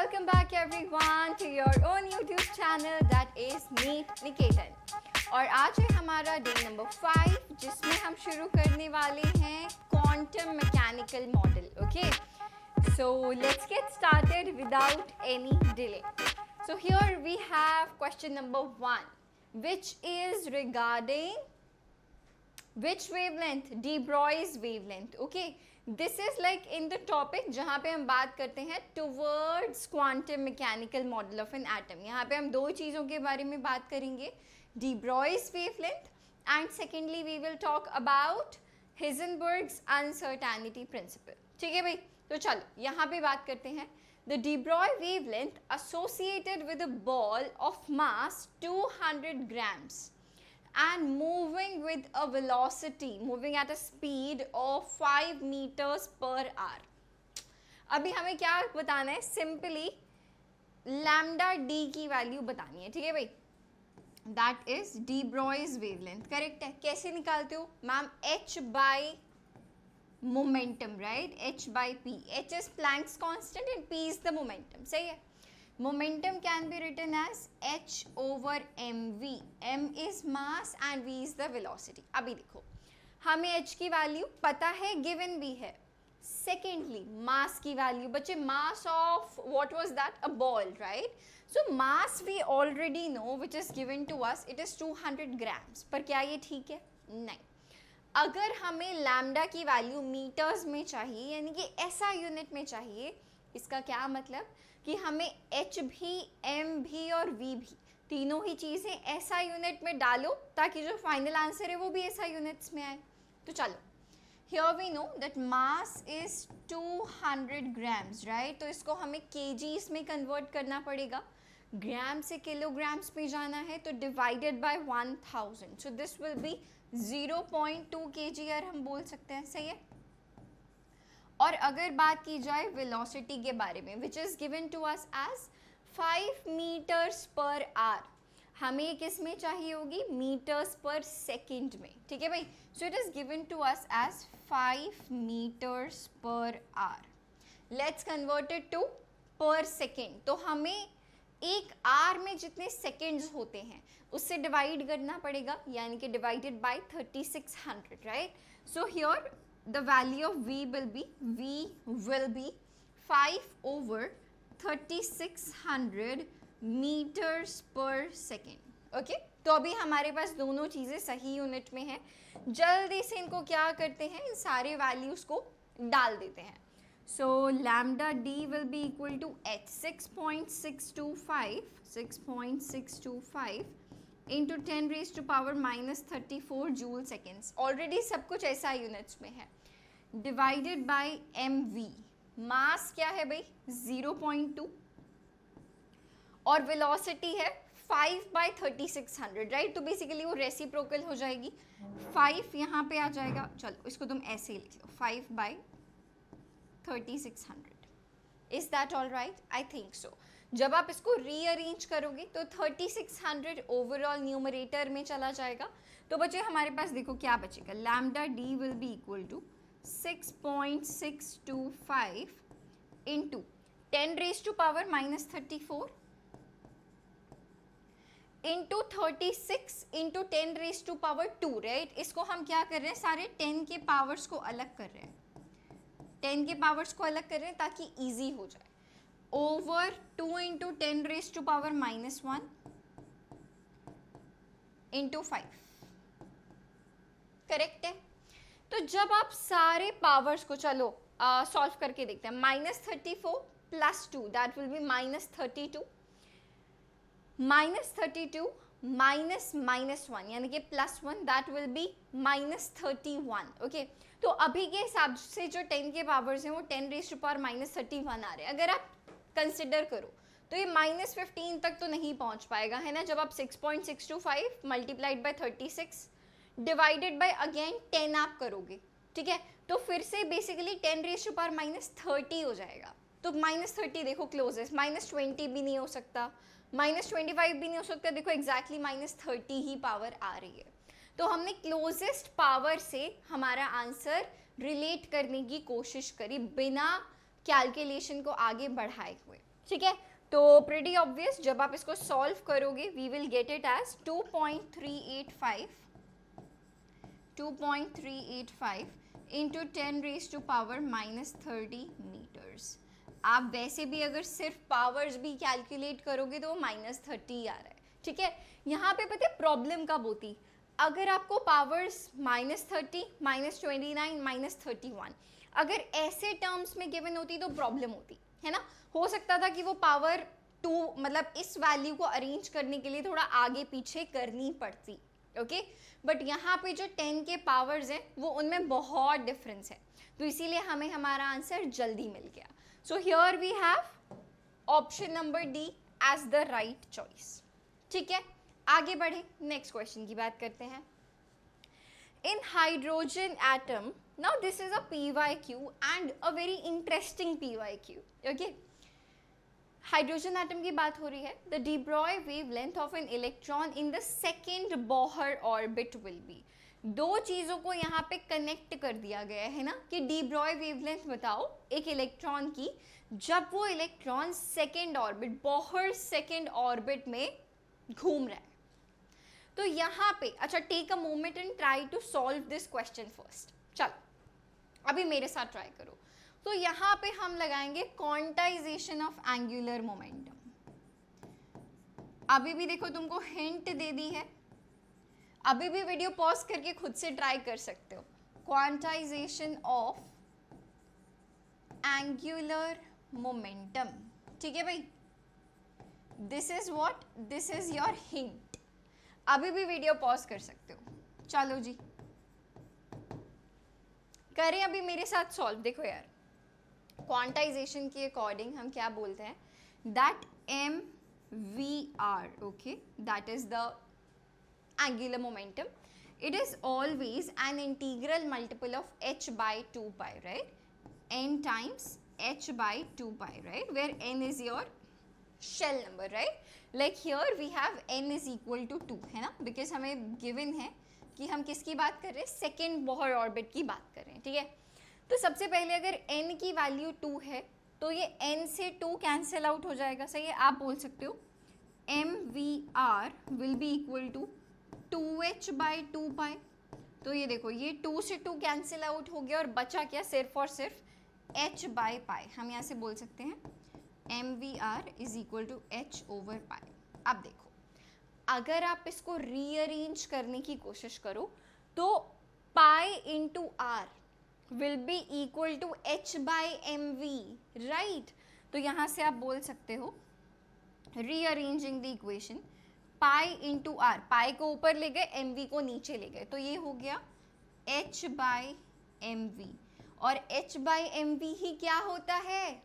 welcome back everyone to your own YouTube channel that is Meet Niketan. और आज है हमारा डे नंबर 5 जिसमें हम शुरू करने वाले हैं quantum mechanical model. Okay, so let's get started without any delay. So here we have question number 1, which is regarding which wavelength? De Broglie's wavelength. Okay, this is like in the topic जहाँ पे हम बात करते हैं towards quantum mechanical model of an atom. यहाँ पे हम दो चीज़ों के बारे में बात करेंगे, De Broglie's wavelength and secondly we will talk about Heisenberg's uncertainty principle. ठीक है भाई, तो चलो यहाँ पे बात करते हैं. The de Broglie wavelength associated with a ball of mass 200 grams and moving with a velocity, moving at a speed of 5 meters per hour. अभी हमें क्या बताना है? सिंपली लैम्डा डी की वैल्यू बतानी है. ठीक है भाई, that is de Broglie's wavelength. Correct है. कैसे निकालते हो ma'am? h by momentum, right? h by p. h is Planck's constant and p is the momentum. सही है. Momentum can be written as h over mv. m is mass and v is the velocity. अभी देखो, हमें h की value पता है, given भी है. Secondly, mass की वैल्यू बच्चे, mass of what was that? A ball, right? So mass we already know, which is given to us. It is 200 grams. पर क्या ये ठीक है? नहीं. अगर हमें लैम्डा की वैल्यू मीटर्स में चाहिए, यानी कि ऐसा यूनिट में चाहिए, इसका क्या मतलब कि हमें h भी, m भी और v भी, तीनों ही चीज़ें ऐसा यूनिट में डालो ताकि जो फाइनल आंसर है वो भी ऐसा यूनिट्स में आए. तो चलो, here we know that mass is 200 grams, right? तो इसको हमें केजीस में कन्वर्ट करना पड़ेगा. ग्राम से किलोग्राम्स में जाना है तो divided by 1000. So this will B 0.2 kg हम बोल सकते हैं. सही है. और अगर बात की जाए वेलोसिटी के बारे में, which is given to us as 5 metres per hour, हमें किस में चाहिए होगी? मीटर्स पर सेकेंड में. ठीक है भाई. So it is given to us as 5 metres per hour. Let's convert it to per second. तो हमें एक आवर में जितने सेकेंड्स होते हैं उससे डिवाइड करना पड़ेगा, यानी कि divided by 3600, right? So here the value of v will be 5 over 3600 meters per second. Okay, तो अभी हमारे पास दोनों चीज़ें सही यूनिट में हैं. जल्दी से इनको क्या करते हैं, इन सारे वैल्यूज़ को डाल देते हैं. So lambda d will be equal to h 6.625 into 10 raise to power -34 joule seconds. Already सब कुछ ऐसा यूनिट्स में है. Divided by mv. मास क्या है भाई? 0.2 और वेलोसिटी है 5 बाई 3600, राइट? तो बेसिकली वो रेसिप्रोकल हो जाएगी. 5 यहाँ पे आ जाएगा. चलो इसको तुम ऐसे ही लिख लो, 5 by 3600. Is that all right? I think सो. जब आप इसको रीअरेंज करोगे तो 3600 ओवरऑल न्यूमरेटर में चला जाएगा. तो बच्चे हमारे पास देखो क्या बचेगा. Lambda d will be equal to 6.625 into 10 raise to power -34 into 36 into 10 raise to power 2, right? इसको हम क्या कर रहे हैं, सारे 10 के पावर्स को अलग कर रहे हैं. 10 के पावर्स को अलग कर रहे हैं ताकि ईजी हो जाए. Over 2 into 10 raise to power -1 into 5. Correct है. तो जब आप सारे पावर्स को, चलो सॉल्व करके देखते हैं. -34 प्लस 2 दैट विल बी -32, -32 -1 यानी कि +1 दैट विल बी -31. ओके, तो अभी के हिसाब से जो 10 के पावर्स हैं वो 10 रेज टू पावर -31 आ रहे हैं. अगर आप कंसिडर करो तो ये -15 तक तो नहीं पहुंच पाएगा, है ना? जब आप 6.625 multiplied by 36 divided by again 10 आप करोगे, ठीक है? तो फिर से बेसिकली 10 रेज टू पावर -30 हो जाएगा. तो -30 देखो क्लोजेस्ट, -20 भी नहीं हो सकता, -25 भी नहीं हो सकता. देखो एग्जैक्टली -30 ही पावर आ रही है. तो हमने क्लोजेस्ट पावर से हमारा आंसर रिलेट करने की कोशिश करी बिना कैलकुलेशन को आगे बढ़ाए हुए. ठीक है, तो प्रीटी ऑब्वियस, जब आप इसको सॉल्व करोगे we will get it as 2.385 into 10 raise to power -30 metres. आप वैसे भी अगर सिर्फ पावर्स भी कैलकुलेट करोगे तो वो -30 आ रहा है। ठीक है, यहाँ पे पता है प्रॉब्लम कब होती, अगर आपको पावर्स -30, -29, -31 अगर ऐसे टर्म्स में गिवन होती तो प्रॉब्लम होती है ना। हो सकता था कि वो पावर 2 मतलब इस वैल्यू को अरेंज करने के लिए थोड़ा आगे पीछे करनी पड़ती, ओके। बट यहाँ पे जो 10 के पावर्स हैं वो उनमें बहुत डिफरेंस है, तो इसीलिए हमें हमारा आंसर जल्दी मिल गया। So here we have option number D as the right choice. ठीक है, आगे बढ़े, नेक्स्ट क्वेश्चन की बात करते हैं। In hydrogen atom, now this is a PYQ and a very interesting PYQ, okay? Hydrogen atom की बात हो रही है। The de Broglie wavelength of an electron in the second Bohr orbit will be। दो चीज़ों को यहाँ पे कनेक्ट कर दिया गया है ना कि de Broglie wavelength बताओ एक इलेक्ट्रॉन की जब वो electron second orbit, Bohr second orbit में घूम रहा है। तो यहाँ पे अच्छा, take a moment and try to solve this question first. चलो अभी मेरे साथ ट्राई करो। तो यहाँ पे हम लगाएंगे क्वांटाइजेशन ऑफ एंगुलर मोमेंटम। अभी भी देखो तुमको हिंट दे दी है, अभी भी वीडियो पॉज करके खुद से ट्राई कर सकते हो। क्वांटाइजेशन ऑफ एंगुलर मोमेंटम, ठीक है भाई, this is what, this is your hint. अभी भी वीडियो पॉज कर सकते हो। चलो जी करें अभी मेरे साथ सॉल्व। देखो यार, क्वांटाइजेशन के अकॉर्डिंग हम क्या बोलते हैं, that MVR, okay, that is the angular momentum, it is always an integral multiple of h by 2 pi, right? n times h by 2 pi, right? Where n is your shell number, right? Like here we have n is equal to 2, है ना, because हमें given है कि हम किसकी बात कर रहे हैं, सेकेंड बॉहर ऑर्बिट की बात कर रहे हैं। ठीक है, तो सबसे पहले अगर n की वैल्यू 2 है तो ये n से 2 कैंसिल आउट हो जाएगा, सही है। आप बोल सकते हो MVR will be equal to 2h by 2 pi। तो ये देखो ये 2 से 2 कैंसिल आउट हो गया और बचा क्या, सिर्फ और सिर्फ h by pi। हम यहाँ से बोल सकते हैं MVR is equal to h over pi। अब देखो अगर आप इसको रीअरेंज करने की कोशिश करो तो pi into r will be equal to h by mv, right. तो यहाँ से आप बोल सकते हो rearranging the equation, pi into r, pi को ऊपर ले गए, mv को नीचे ले गए, तो ये हो गया h by mv। और h by mv ही क्या होता है,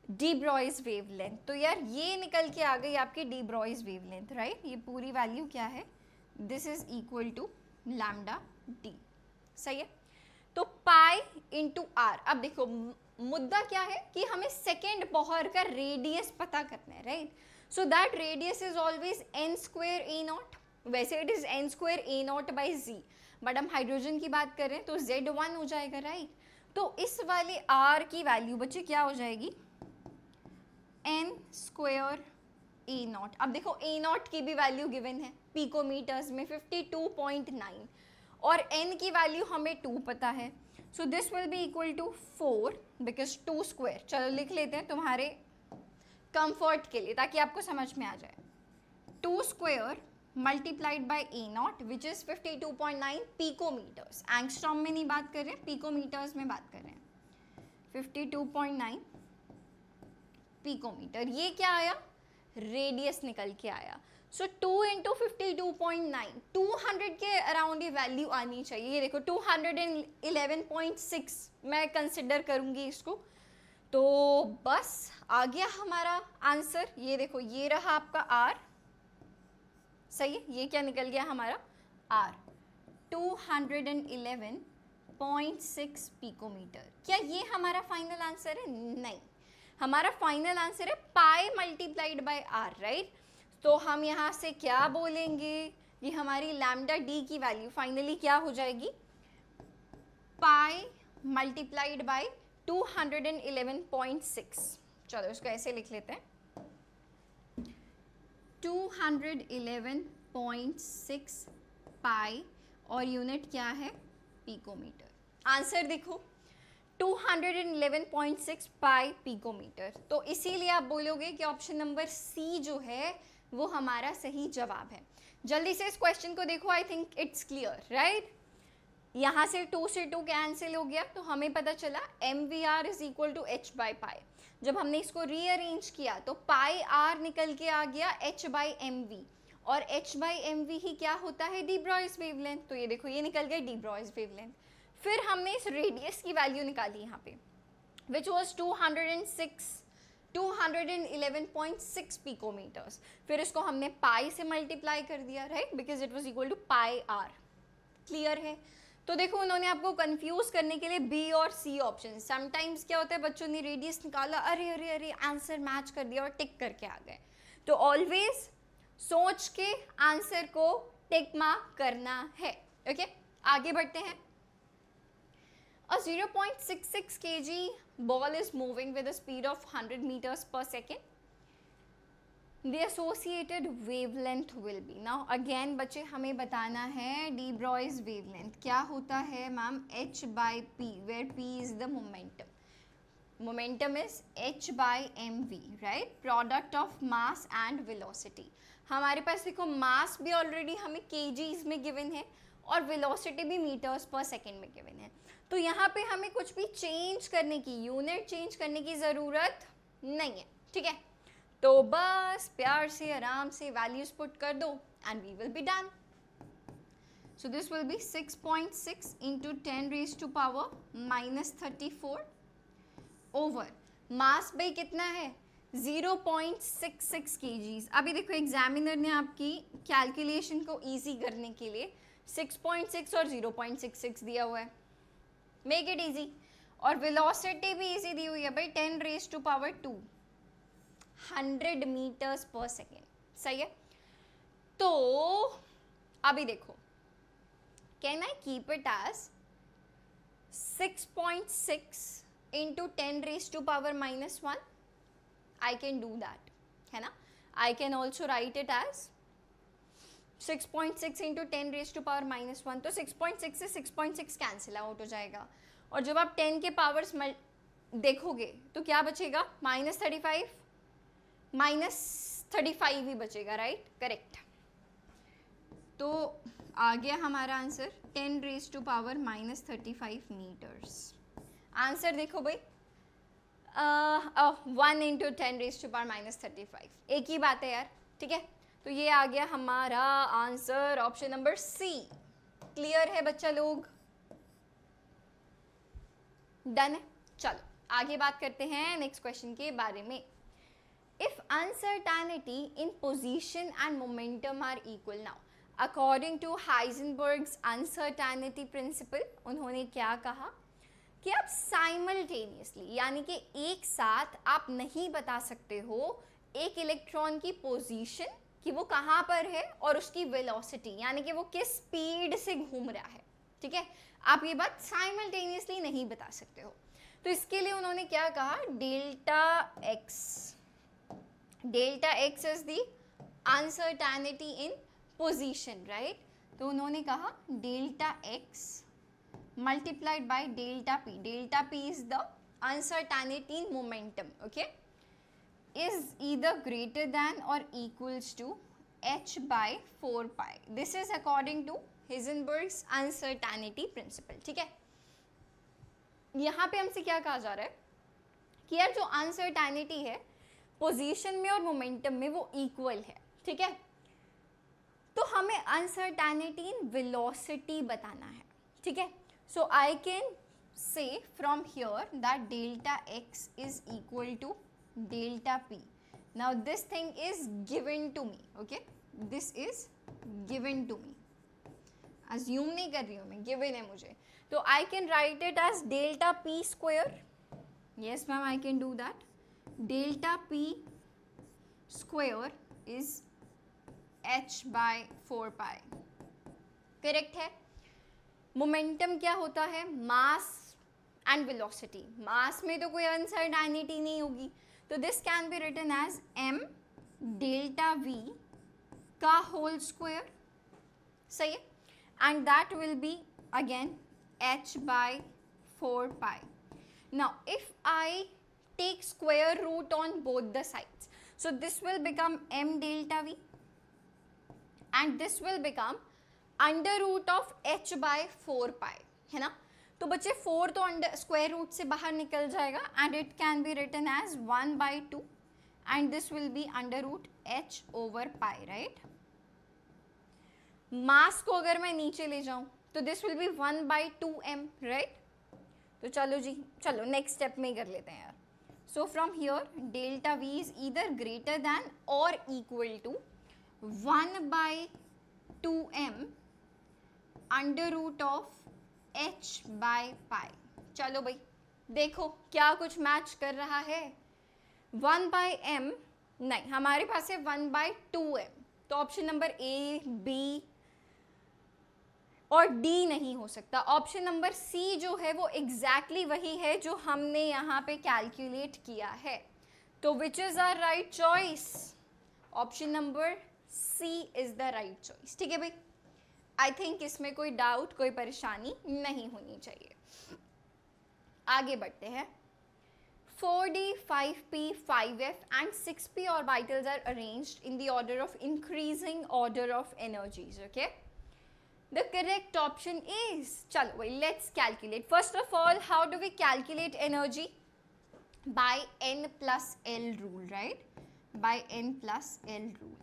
de Broglie's वेवलेंथ। तो यार ये निकल के आ गई आपकी de Broglie's वेवलेंथ, राइट। ये पूरी वैल्यू क्या है, this is equal to lambda d, सही है। तो पाई इंटू आर। अब देखो मुद्दा क्या है कि हमें सेकेंड बॉहर का रेडियस पता करना है, right. So that radius is always n square a naught, वैसे it is n square a naught by z, but हम हाइड्रोजन की बात कर रहे हैं तो z1 हो जाएगा, राइट। तो इस वाले r की वैल्यू बच्चे क्या हो जाएगी, n स्क्वायर a नॉट। अब देखो a नॉट की भी वैल्यू गिवन है पिकोमीटर्स में 52.9 और n की वैल्यू हमें 2 पता है। So this will be equal to 4 because 2 square. चलो लिख लेते हैं तुम्हारे कंफर्ट के लिए ताकि आपको समझ में आ जाए। 2 square multiplied by A not which is 52.9 picometres. Angstrom में नहीं बात कर रहे हैं, पिकोमीटर्स में बात कर रहे हैं। 52.9 पिकोमीटर, ये क्या आया, रेडियस निकल के आया। सो 2 इंटू 52.9, 200 के अराउंड ये वैल्यू आनी चाहिए। ये देखो 211.6 मैं कंसिडर करूँगी इसको। तो बस आ गया हमारा आंसर। ये देखो ये रहा आपका R, सही है। ये क्या निकल गया हमारा R, 211.6 पिकोमीटर। क्या ये हमारा फाइनल आंसर है? नहीं, हमारा फाइनल आंसर है pi multiplied by r, right. तो हम यहाँ से क्या बोलेंगे, ये हमारी लैम्डा डी की वैल्यू फाइनली क्या हो जाएगी, पाई मल्टीप्लाइड बाय 211.6, चलो इसको ऐसे लिख लेते हैं, 211.6 पाई और यूनिट क्या है, पिकोमीटर। आंसर देखो 211.6 पाई पिकोमीटर। तो इसीलिए आप बोलोगे कि ऑप्शन नंबर सी जो है वो हमारा सही जवाब है। जल्दी से इस क्वेश्चन को देखो, I think it's clear right. यहाँ से 2 से 2 कैंसिल हो गया, तो हमें पता चला MVR is equal to H by pi. जब हमने इसको रीअरेंज किया तो पाई आर निकल के आ गया H बाई MV, और H बाई MV ही क्या होता है, डी ब्रॉयस वेवलेंथ। तो ये देखो ये निकल गया डी ब्रॉयस वेवलेंथ। फिर हमने इस रेडियस की वैल्यू निकाली यहाँ पे, विच वॉज 211.6 पिकोमीटर्स। फिर इसको हमने पाई से मल्टीप्लाई कर दिया right, because it was equal to pi r. Clear है। तो देखो उन्होंने आपको कंफ्यूज करने के लिए बी और सी ऑप्शन, समटाइम्स क्या होता है बच्चों ने रेडियस निकाला, अरे अरे अरे आंसर मैच कर दिया और टिक करके आ गए। तो ऑलवेज सोच के आंसर को टिक मार्क करना है। ओके आगे बढ़ते हैं। A 0.66 kg ball is moving with a speed of 100 meters per second. The associated wavelength will be. Now again बच्चे हमें बताना है de Broglie's wavelength क्या होता है ma'am, h by p, where p is the momentum. Momentum is h by mv, right? Product of mass and velocity. हमारे पास देखो mass भी ऑलरेडी हमें kgs में given है और velocity भी meters per second में given है। तो यहाँ पे हमें कुछ भी चेंज करने की, यूनिट चेंज करने की ज़रूरत नहीं है। ठीक है, तो बस प्यार से आराम से वैल्यूज पुट कर दो and we will be done. So this will be 6.6 into 10 raise to power -34 over mass भाई कितना है 0.66 kgs। अभी देखो एग्जामिनर ने आपकी कैलकुलेशन को इजी करने के लिए 6.6 और 0.66 दिया हुआ है, मेक इट इजी। और वेलोसिटी भी इजी दी हुई है भाई 10 raise to power 2, 100 metres per second. सही है। तो अभी देखो, can I keep it as 6.6 into 10 raise to power -1? I can do that, है ना। I can also write it as 6.6 into 10 raise to power -1। तो 6.6 से 6.6 कैंसिल आउट हो जाएगा, और जब आप 10 के पावर्स देखोगे तो क्या बचेगा, -35 ही बचेगा राइट, करेक्ट। तो आ गया हमारा answer 10 raise to power -35 metres. Answer देखो भाई 1 इंटू 10 रेज टू पावर -35, एक ही बात है यार। ठीक है, तो ये आ गया हमारा आंसर ऑप्शन नंबर सी। क्लियर है बच्चा लोग, डन है। चलो आगे बात करते हैं नेक्स्ट क्वेश्चन के बारे में। If uncertainty in position and momentum are equal, now according to Heisenberg's uncertainty principle, उन्होंने क्या कहा कि आप साइमल्टेनियसली यानी कि एक साथ आप नहीं बता सकते हो एक इलेक्ट्रॉन की पोजीशन कि वो कहाँ पर है और उसकी वेलोसिटी यानी कि वो किस स्पीड से घूम रहा है। ठीक है, आप ये बात साइमल्टेनियसली नहीं बता सकते हो। तो इसके लिए उन्होंने क्या कहा, delta x is the uncertainty in position right. तो उन्होंने कहा delta x multiplied by delta P is the uncertainty in momentum, okay, is either greater than or equals to h by 4 pi. This is according to Heisenberg's uncertainty principle. ठीक है, यहाँ पे हमसे क्या कहा जा रहा है कि यार जो अनसर्टेनिटी है पोजीशन में और मोमेंटम में वो इक्वल है। ठीक है, तो हमें अनसर्टेनिटी इन वेलोसिटी बताना है। ठीक है, so I can say from here that delta x is equal to delta p. Now this thing is given to me, okay, this is given to me, assume नहीं कर रही हूँ मैं, given है मुझे, तो I can write it as delta p square. Yes ma'am, I can do that. Delta p square is h by 4 pi. Correct है। Momentum क्या होता है, मास एंड वेलोसिटी। मास में तो कोई अनसर्टेनिटी नहीं होगी, तो this can be written as m delta v का होल स्क्वायर, सही है, and that will be again h by 4 pi. Now if I take square root on both the sides, so this will become m delta v and this will become under root of h by 4 pi, है ना. तो बच्चे 4 तो under square root से बाहर निकल जाएगा and it can be written as 1 by 2 and this will be under root h over pi, right. मास को अगर मैं नीचे ले जाऊं तो this will B 1 by 2m, right. तो चलो जी, चलो नेक्स्ट स्टेप में ही कर लेते हैं यार. So from here delta v is either greater than और equal to 1 by 2m under root of h by pi. चलो भाई देखो क्या कुछ मैच कर रहा है. 1 by m नहीं, हमारे पास है 1 by 2m, तो ऑप्शन नंबर ए, बी और डी नहीं हो सकता. ऑप्शन नंबर सी जो है वो एग्जैक्टली वही है जो हमने यहाँ पे कैलकुलेट किया है. तो which is our right choice? Option number C is the right choice. ठीक है भाई, आई थिंक इसमें कोई डाउट, कोई परेशानी नहीं होनी चाहिए. आगे बढ़ते हैं. 4d, 5p, 5f and 6p orbitals are arranged in the order of increasing order of energies. Okay, the correct option is, chalo wait, let's calculate. First of all, how do we calculate energy? By n plus l rule, right? By n plus l rule.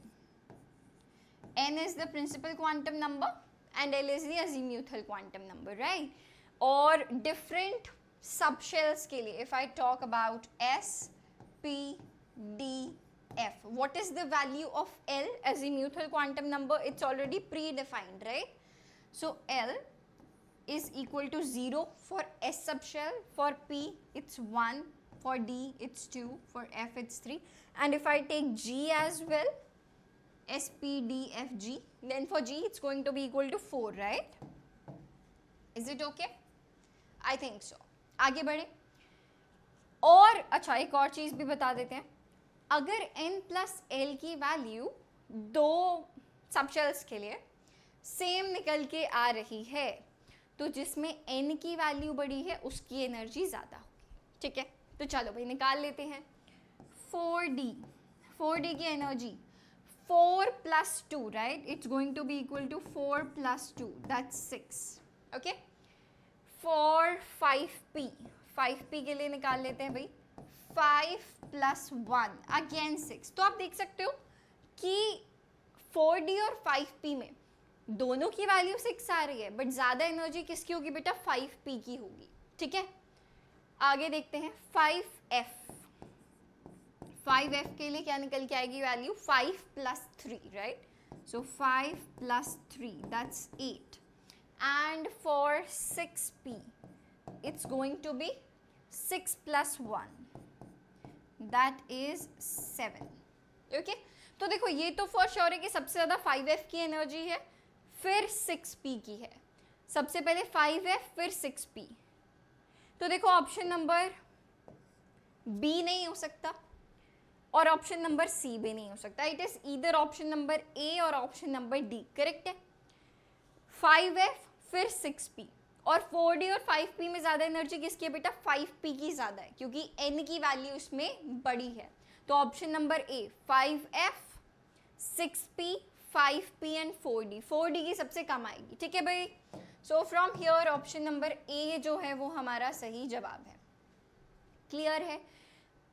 N is the principal quantum number and l is the azimuthal quantum number, right? और different subshells के लिए, if I talk about S, P, D, F, what is the value of L, azimuthal quantum number? It's already predefined, right? So L is equal to 0 for S subshell, for P it's 1, for D it's 2, for F it's 3, and if I take G as well, S, P, D, F, G, then for G it's going to be equal to 4, right? Is it okay? I think so. आगे बढ़े. और अच्छा एक और चीज़ भी बता देते हैं. अगर n प्लस एल की वैल्यू दो सबशेल्स के लिए सेम निकल के आ रही है तो जिसमें n की वैल्यू बड़ी है उसकी एनर्जी ज़्यादा होगी. ठीक है, तो चलो भाई निकाल लेते हैं. 4d की energy 4 plus 2, right? It's going to be equal to 4 plus 2, that's 6. Okay, for 5p के लिए निकाल लेते हैं भाई. 5 plus 1 again 6. तो आप देख सकते हो कि 4d और 5p में दोनों की वैल्यू 6 आ रही है, बट ज़्यादा एनर्जी किसकी होगी बेटा? 5p की होगी. ठीक है, आगे देखते हैं. 5f के लिए क्या निकल के आएगी value? 5 plus 3, right? So 5 plus 3, that's 8. And for 6p, it's going to be 6 plus 1, that is 7. Okay? तो देखो ये तो फॉर श्योर है कि सबसे ज़्यादा 5f की एनर्जी है, फिर 6p की है. सबसे पहले 5f फिर 6p. तो देखो ऑप्शन नंबर b नहीं हो सकता और ऑप्शन नंबर सी भी नहीं हो सकता. It is either option number ए और ऑप्शन नंबर डी. करेक्ट है. 5f फिर 6p और 4d और 5p में ज़्यादा एनर्जी किसकी है बेटा? 5p की ज़्यादा है क्योंकि n की वैल्यू इसमें बड़ी है. तो option number A 5f, 6p, 5p and 4d. 4d की सबसे कम आएगी. ठीक है भाई. सो फ्रॉम हियर ऑप्शन नंबर ए जो है वो हमारा सही जवाब है. क्लियर है?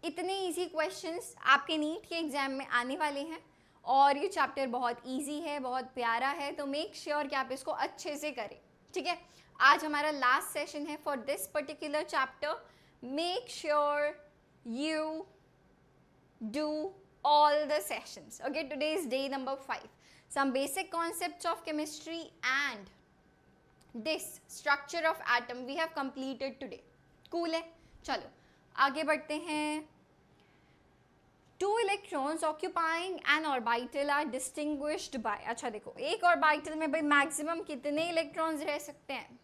इतने इजी क्वेश्चंस आपके नीट के एग्जाम में आने वाले हैं और ये चैप्टर बहुत इजी है, बहुत प्यारा है, तो मेक श्योर कि आप इसको अच्छे से करें. ठीक है, आज हमारा लास्ट सेशन है for this particular chapter. Make sure you do all the sessions. Okay, today is day number 5. Some basic concepts of chemistry and this structure of atom we have completed today. Cool है? चलो आगे बढ़ते हैं. Two electrons occupying an orbital are distinguished by. अच्छा देखो, एक orbital में भाई मैक्सिमम कितने इलेक्ट्रॉन्स रह सकते हैं?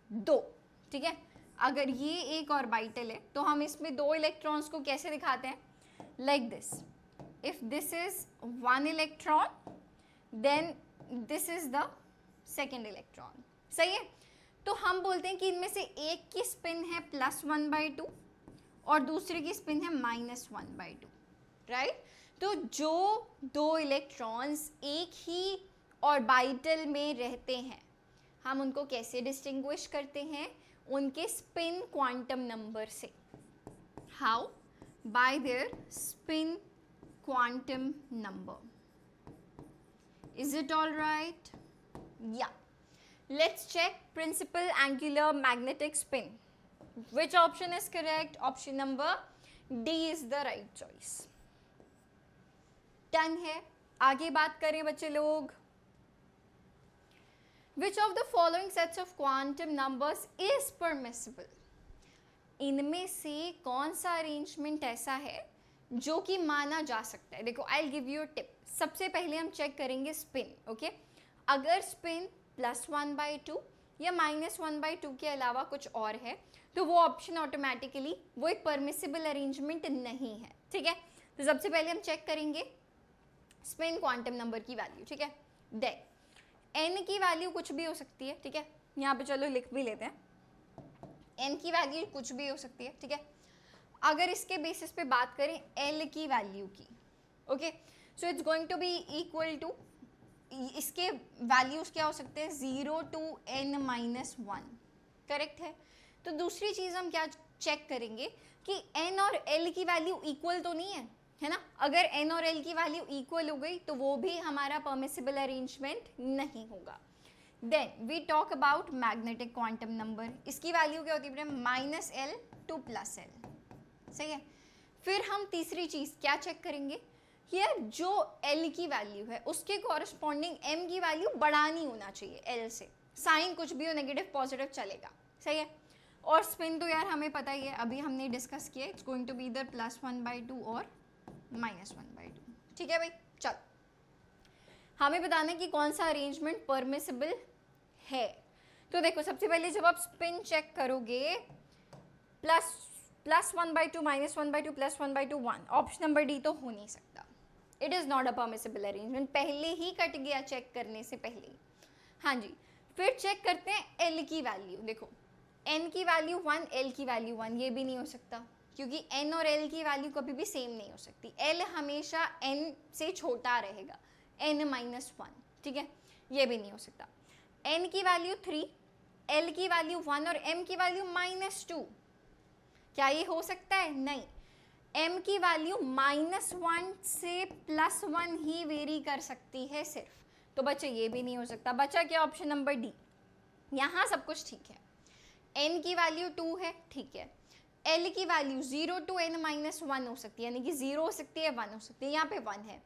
2. ठीक है, अगर ये एक ऑर्बिटल है तो हम इसमें 2 इलेक्ट्रॉन्स को कैसे दिखाते हैं? like this. If this is one electron, then this is the second electron. सही है? तो हम बोलते हैं कि इनमें से एक की स्पिन है +1/2 और दूसरे की स्पिन है -1/2, राइट? तो जो दो इलेक्ट्रॉन्स एक ही ऑर्बिटल में रहते हैं, हम उनको कैसे डिस्टिंग्विश करते हैं? उनके स्पिन क्वांटम नंबर से. How? Bye there spin quantum number. Is it all right? या. Let's check principal angular magnetic spin. Which option is correct? Option number D is the right choice. Done है. आगे बात करें बच्चे लोग. Which of the following sets of quantum numbers is permissible? इनमें से कौन सा अरेंजमेंट ऐसा है जो कि माना जा सकता है? देखो, I'll give you a tip. सबसे पहले हम चेक करेंगे स्पिन. ओके, अगर स्पिन +1/2 या -1/2 के अलावा कुछ और है तो वो ऑप्शन ऑटोमेटिकली वो एक परमिसिबल अरेंजमेंट नहीं है. ठीक है, तो सबसे पहले हम चेक करेंगे स्पिन क्वांटम नंबर की वैल्यू. ठीक है, देन n की वैल्यू कुछ भी हो सकती है. ठीक है, यहाँ पे चलो लिख भी लेते हैं. n की वैल्यू कुछ भी हो सकती है. ठीक है, अगर इसके बेसिस पे बात करें l की वैल्यू की, okay, so it's going to be equal to, इसके वैल्यूज क्या हो सकते हैं? 0 to n-1. करेक्ट है. तो दूसरी चीज़ हम क्या चेक करेंगे कि n और l की वैल्यू इक्वल तो नहीं है ना? अगर n और l की वैल्यू इक्वल हो गई तो वो भी हमारा परमिसिबल अरेंजमेंट नहीं होगा. Then we talk about magnetic quantum number. इसकी वैल्यू क्या होती है? -l to +l. सही है. फिर हम तीसरी चीज़ क्या चेक करेंगे? हियर जो L की वैल्यू है उसके कॉरस्पॉन्डिंग M की वैल्यू बड़ा नहीं होना चाहिए L से. साइन कुछ भी हो, नेगेटिव पॉजिटिव चलेगा. सही है. और स्पिन तो यार हमें पता ही है, अभी हमने डिस्कस किया. इट्स गोइंग टू बी इधर +1/2 और -1/2. ठीक है भाई, चल हमें बताना है कि कौन सा अरेंजमेंट परमिसिबल है. तो देखो, सबसे पहले जब आप स्पिन चेक करोगे, +1/2 -1/2 +1/2 1, ऑप्शन नंबर डी तो हो नहीं सकता. It is not a permissible arrangement. पहले ही कट गया चेक करने से पहले ही. हाँ जी. फिर चेक करते हैं एल की वैल्यू. देखो, एन की वैल्यू 1, एल की वैल्यू 1, ये भी नहीं हो सकता क्योंकि एन और एल की वैल्यू कभी भी सेम नहीं हो सकती. एल हमेशा एन से छोटा रहेगा, n-1. ठीक है, ये भी नहीं हो सकता. एन की वैल्यू 3, एल की वैल्यू 1 और एम की वैल्यू -2. क्या ये हो सकता है? नहीं. m की वैल्यू -1 से +1 ही वेरी कर सकती है सिर्फ. तो बच्चे ये भी नहीं हो सकता. बचा क्या? Option number D. यहाँ सब कुछ ठीक है. n की वैल्यू 2 है, ठीक है. l की वैल्यू 0 to n-1 हो सकती है, यानी कि 0 हो सकती है, 1 हो सकती है. यहाँ पे 1 है.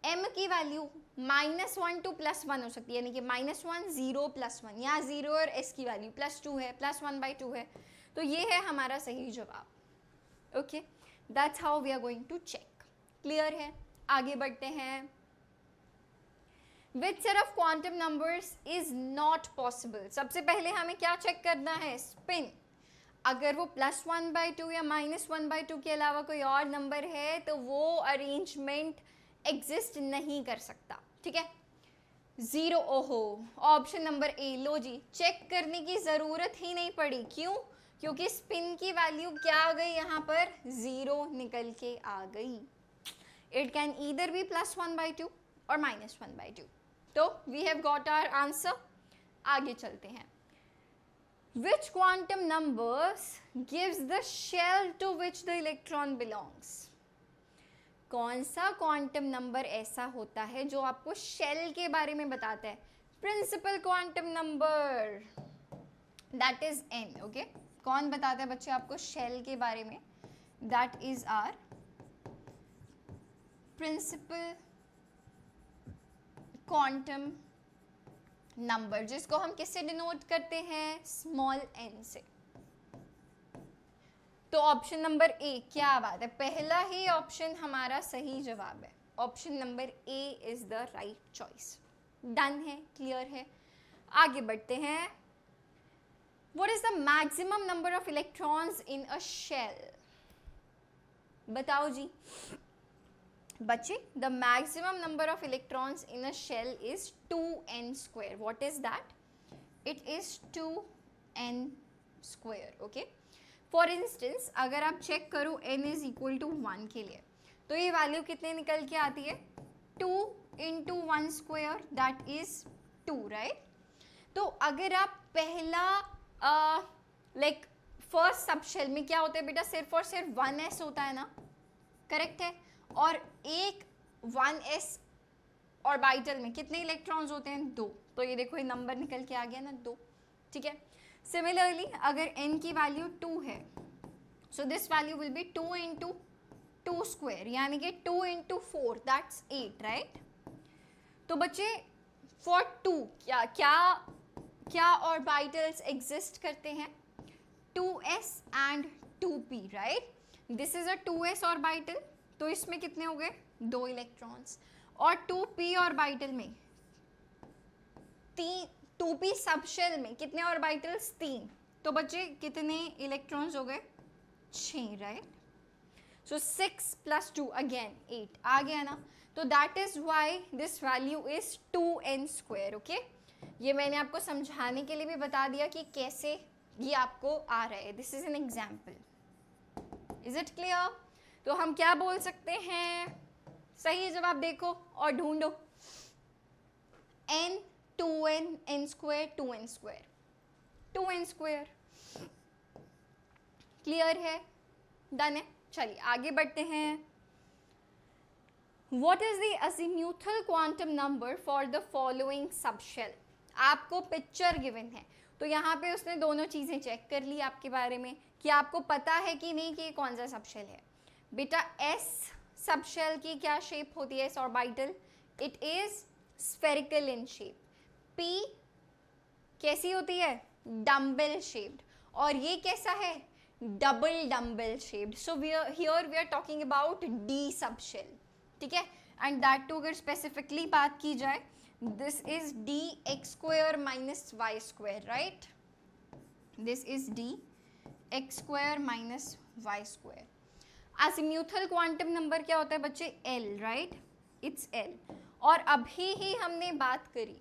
m की वैल्यू -1 to +1 हो सकती है, यानी कि -1 0 +1. यहाँ 0 और s की वैल्यू +2 है, +1/2 है. तो ये है हमारा सही जवाब. Okay, that's how we are going to check. Clear है? आगे बढ़ते हैं. Which set of quantum numbers is not possible? सबसे पहले हमें क्या चेक करना है? स्पिन. अगर वो +1/2 या -1/2 के अलावा कोई और नंबर है तो वो अरेंजमेंट एग्जिस्ट नहीं कर सकता. ठीक है. 0. ओहो, ऑप्शन नंबर ए. लो जी, चेक करने की ज़रूरत ही नहीं पड़ी. क्यों? क्योंकि स्पिन की वैल्यू क्या आ गई? यहाँ पर 0 निकल के आ गई. इट कैन ईदर बी +1/2 और -1/2. तो we have got our answer. आगे चलते हैं. Which quantum numbers gives the shell to which the electron belongs? कौन सा क्वांटम नंबर ऐसा होता है जो आपको शेल के बारे में बताता है? Principal quantum number, that is n. Okay, कौन बताता है बच्चे आपको शेल के बारे में? That is our principal quantum number, जिसको हम किससे डिनोट करते हैं? स्मॉल n से. तो ऑप्शन नंबर ए. क्या बात है, पहला ही ऑप्शन हमारा सही जवाब है. Option number A is the right choice. Done है, क्लियर है. आगे बढ़ते हैं. What is the maximum number of electrons in a shell? बताओ जी बच्चे, the maximum number of electrons in a shell is 2n square. What is that? It is 2n square. Okay, for instance अगर आप check करो n is equal to 1 के लिए, तो ये वैल्यू कितने निकल के आती है? 2 into 1 square, that is 2, right? तो अगर आप पहला लाइक फर्स्ट सबशेल में क्या होता है बेटा, सिर्फ और सिर्फ 1s होता है ना, करेक्ट है? और एक 1s ऑर्बिटल में कितने इलेक्ट्रॉन्स होते हैं? 2. तो ये देखो ये नंबर निकल के आ गया ना, 2. ठीक है. सिमिलरली अगर n की वैल्यू 2 है, so this value will be 2 into 2 square, यानी कि 2 इंटू 4, दैट्स 8, राइट? तो बच्चे फॉर 2 क्या क्या क्या ऑर्बिटल्स एग्जिस्ट करते हैं? 2s and 2p, right? This is a 2s orbital, तो इसमें कितने हो गए? 2 इलेक्ट्रॉन्स. और 2p ऑर्बिटल में 2p सबशेल में कितने ऑर्बिटल्स? 3. तो बच्चे कितने इलेक्ट्रॉन्स हो गए? 6, राइट? सो 6 प्लस 2 अगेन 8 आ गया ना. तो that is why this value is 2n square. Okay, ये मैंने आपको समझाने के लिए भी बता दिया कि कैसे ये आपको आ रहा है. This is an example. Is it clear? तो हम क्या बोल सकते हैं? सही जवाब देखो और ढूंढो. n 2n n square 2n square 2n square. Clear है? डन है? चलिए आगे बढ़ते हैं. What is the azimuthal quantum number for the following subshell? आपको पिक्चर गिवन है, तो यहाँ पे उसने दोनों चीज़ें चेक कर ली आपके बारे में कि आपको पता है कि नहीं कि कौन सा सबशेल है. बेटा एस सबशेल की क्या शेप होती है? S orbital, it is spherical in shape. P कैसी होती है? Dumbbell shaped. और ये कैसा है? Double dumbbell shaped. So here we are talking about d subshell. ठीक है, एंड दैट टू अगर स्पेसिफिकली बात की जाए, this is d x square minus y square, right? This is d x square minus y square. Azimuthal quantum number क्या होता है बच्चे? L, right? It's l. और अभी ही हमने बात करी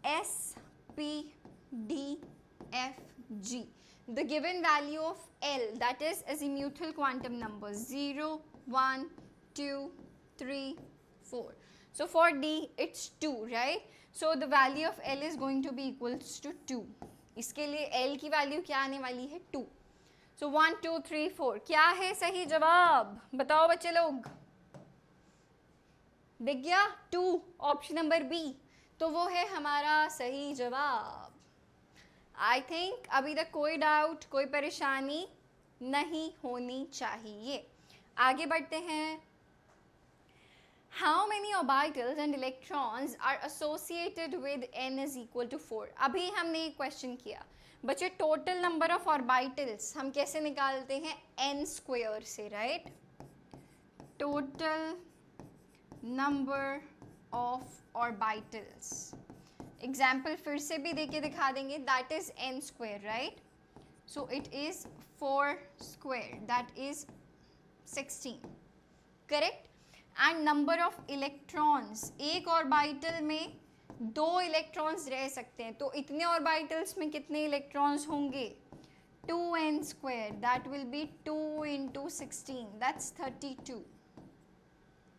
S P D F G. The given value of L, that is azimuthal quantum number 0, 1, 2, 3, 4. So for D it's 2, right? So the value of L is going to be equals to 2. इसके लिए L की value क्या आने वाली है? 2. So 1, 2, 3, 4 क्या है सही जवाब? बताओ बच्चे लोग. दिख गया? 2, ऑप्शन नंबर बी. तो वो है हमारा सही जवाब. आई थिंक अभी तक कोई डाउट, कोई परेशानी नहीं होनी चाहिए. आगे बढ़ते हैं. How many orbitals and electrons are associated with n is equal to 4. अभी हमने एक क्वेश्चन किया बच्चे, टोटल नंबर ऑफ ऑर्बिटल्स हम कैसे निकालते हैं? n स्क्वायर से, right? Total number of orbitals. Example फिर से भी देके दिखा देंगे. That is n square, right? So it is 4 square, that is 16, correct? And number of electrons, एक ऑर्बिटल में 2 इलेक्ट्रॉन्स रह सकते हैं, तो इतने ऑर्बिटल्स में कितने इलेक्ट्रॉन्स होंगे? 2n square, that will be 2 into 16, that's 32.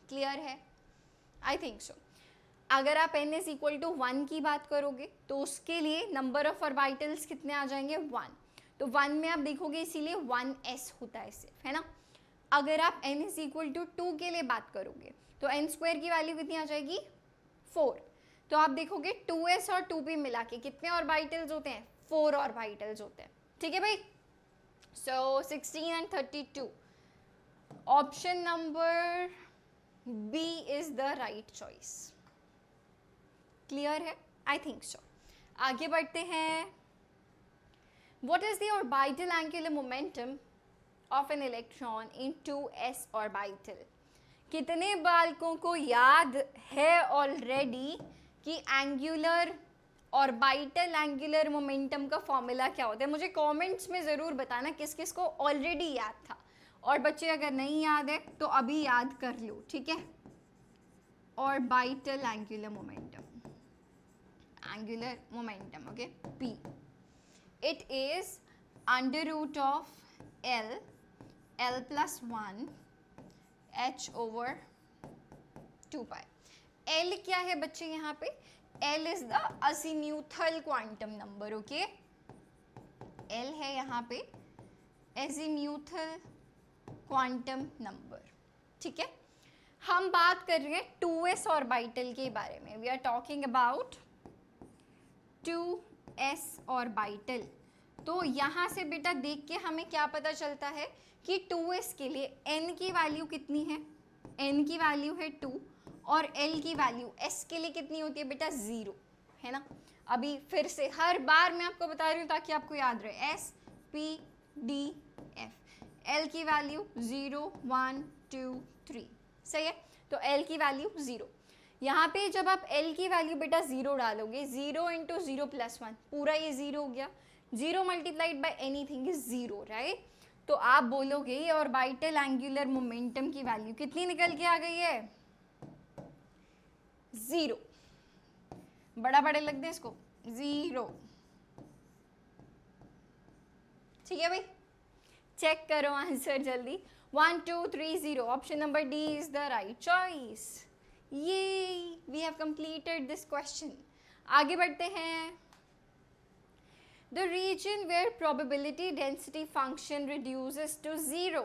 Clear है? I think so. अगर आप n इज इक्वल टू 1 की बात करोगे तो उसके लिए नंबर ऑफ ऑर्बिटल्स कितने आ जाएंगे? 1. तो 1 में आप देखोगे इसीलिए 1s होता है सिर्फ, है ना? अगर आप n इज इक्वल टू 2 के लिए बात करोगे तो n स्क्वायर की वैल्यू कितनी आ जाएगी? 4. तो आप देखोगे 2s और 2p मिला के कितने ऑर्बिटल्स होते हैं? 4 ऑर्बिटल्स होते हैं. ठीक है भाई? So 16 and 32. Option number B is the right choice. Clear है? I think so. आगे बढ़ते हैं. What is the orbital angular momentum of an electron in 2s orbital? कितने बालकों को याद है ऑलरेडी कि एंगुलर ऑर्बिटल एंगुलर मोमेंटम का फॉर्मूला क्या होता है? मुझे कमेंट्स में ज़रूर बताना किस किस को ऑलरेडी याद था. और बच्चे अगर नहीं याद है तो अभी याद कर लो, ठीक है। Orbital angular momentum, okay, p, it is under root of l plus 1 h over 2 pi। l क्या है बच्चे यहाँ पे? l is the azimuthal quantum number, okay. l है यहाँ पे azimuthal quantum number, ठीक है। हम बात कर रहे हैं 2s ऑर्बिटल के बारे में। We are talking about 2s orbital. तो यहाँ से बेटा देख के हमें क्या पता चलता है कि 2s के लिए n की वैल्यू कितनी है? n की वैल्यू है 2 और l की वैल्यू s के लिए कितनी होती है बेटा? 0, है ना। अभी फिर से हर बार मैं आपको बता रही हूँ ताकि आपको याद रहे। s p d f, l की वैल्यू 0 1 2 3, सही है। तो l की वैल्यू 0। यहाँ पे जब आप l की वैल्यू बेटा 0 डालोगे, 0 इंटू 0 प्लस 1, पूरा ये 0 हो गया। 0 multiplied by anything is 0, right. तो आप बोलोगे ये ऑर्बिटल एंगुलर मोमेंटम की वैल्यू कितनी निकल के आ गई है? 0। बड़ा बड़े लग दे इसको, 0, ठीक है भाई। चेक करो आंसर जल्दी। 1 2 3 0, option number D is the right choice. ये we have completed this question. आगे बढ़ते हैं। The region where probability density function reduces to 0,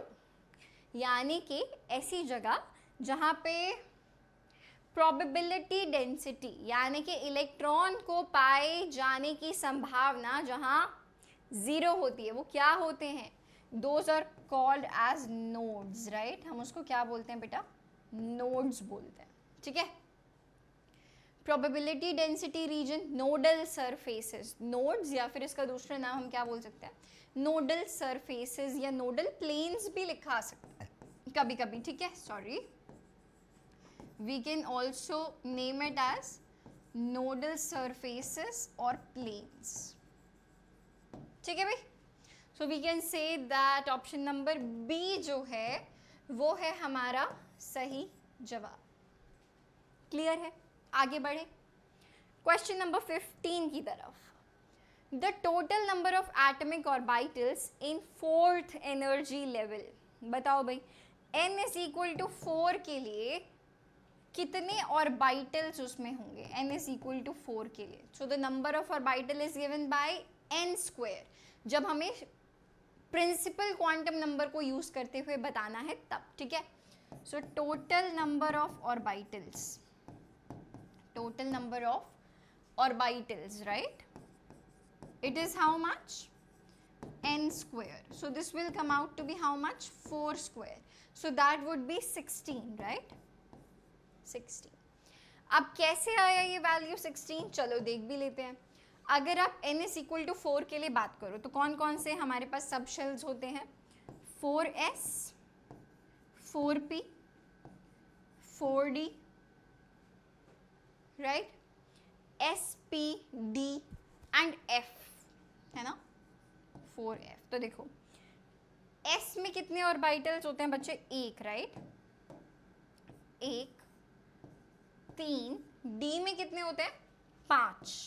यानी कि ऐसी जगह जहाँ पे probability density यानी कि इलेक्ट्रॉन को पाए जाने की संभावना जहाँ 0 होती है, वो क्या होते हैं? Those are called as nodes, right? हम उसको क्या बोलते हैं बेटा? nodes बोलते हैं, ठीक है। Probability density region, nodal surfaces, nodes या फिर इसका दूसरा नाम हम क्या बोल सकते हैं? नोडल सरफेसेस या नोडल प्लेन्स भी लिखा सकते हैं कभी कभी, ठीक है। Sorry, we can also name it as nodal surfaces और प्लेन्स, ठीक है भाई। So we can say that option number B जो है वो है हमारा सही जवाब। क्लियर है? आगे बढ़े क्वेश्चन नंबर 15 की तरफ। The total number of atomic orbitals in 4th energy level. बताओ भाई, n इज इक्वल टू 4 के लिए कितने ऑर्बिटल्स उसमें होंगे? n इज इक्वल टू 4 के लिए, so the number of orbital is given by n square. जब हमें प्रिंसिपल क्वांटम नंबर को यूज करते हुए बताना है तब, ठीक है। So total number of orbitals, total number of orbitals, right? It is how much? n square. So this will come out to be how much? 4 square. So that would be 16, right? 16. अब कैसे आया ये value 16? चलो देख भी लेते हैं। अगर आप n is equal to 4 के लिए बात करो तो कौन कौन से हमारे पास सब शेल्स होते हैं? 4s, 4p, 4d, right, S P D and F, है ना, 4F। तो देखो S में कितने ऑर्बिटल्स होते हैं बच्चे? 1, राइट, 1, 3। D में कितने होते हैं? 5।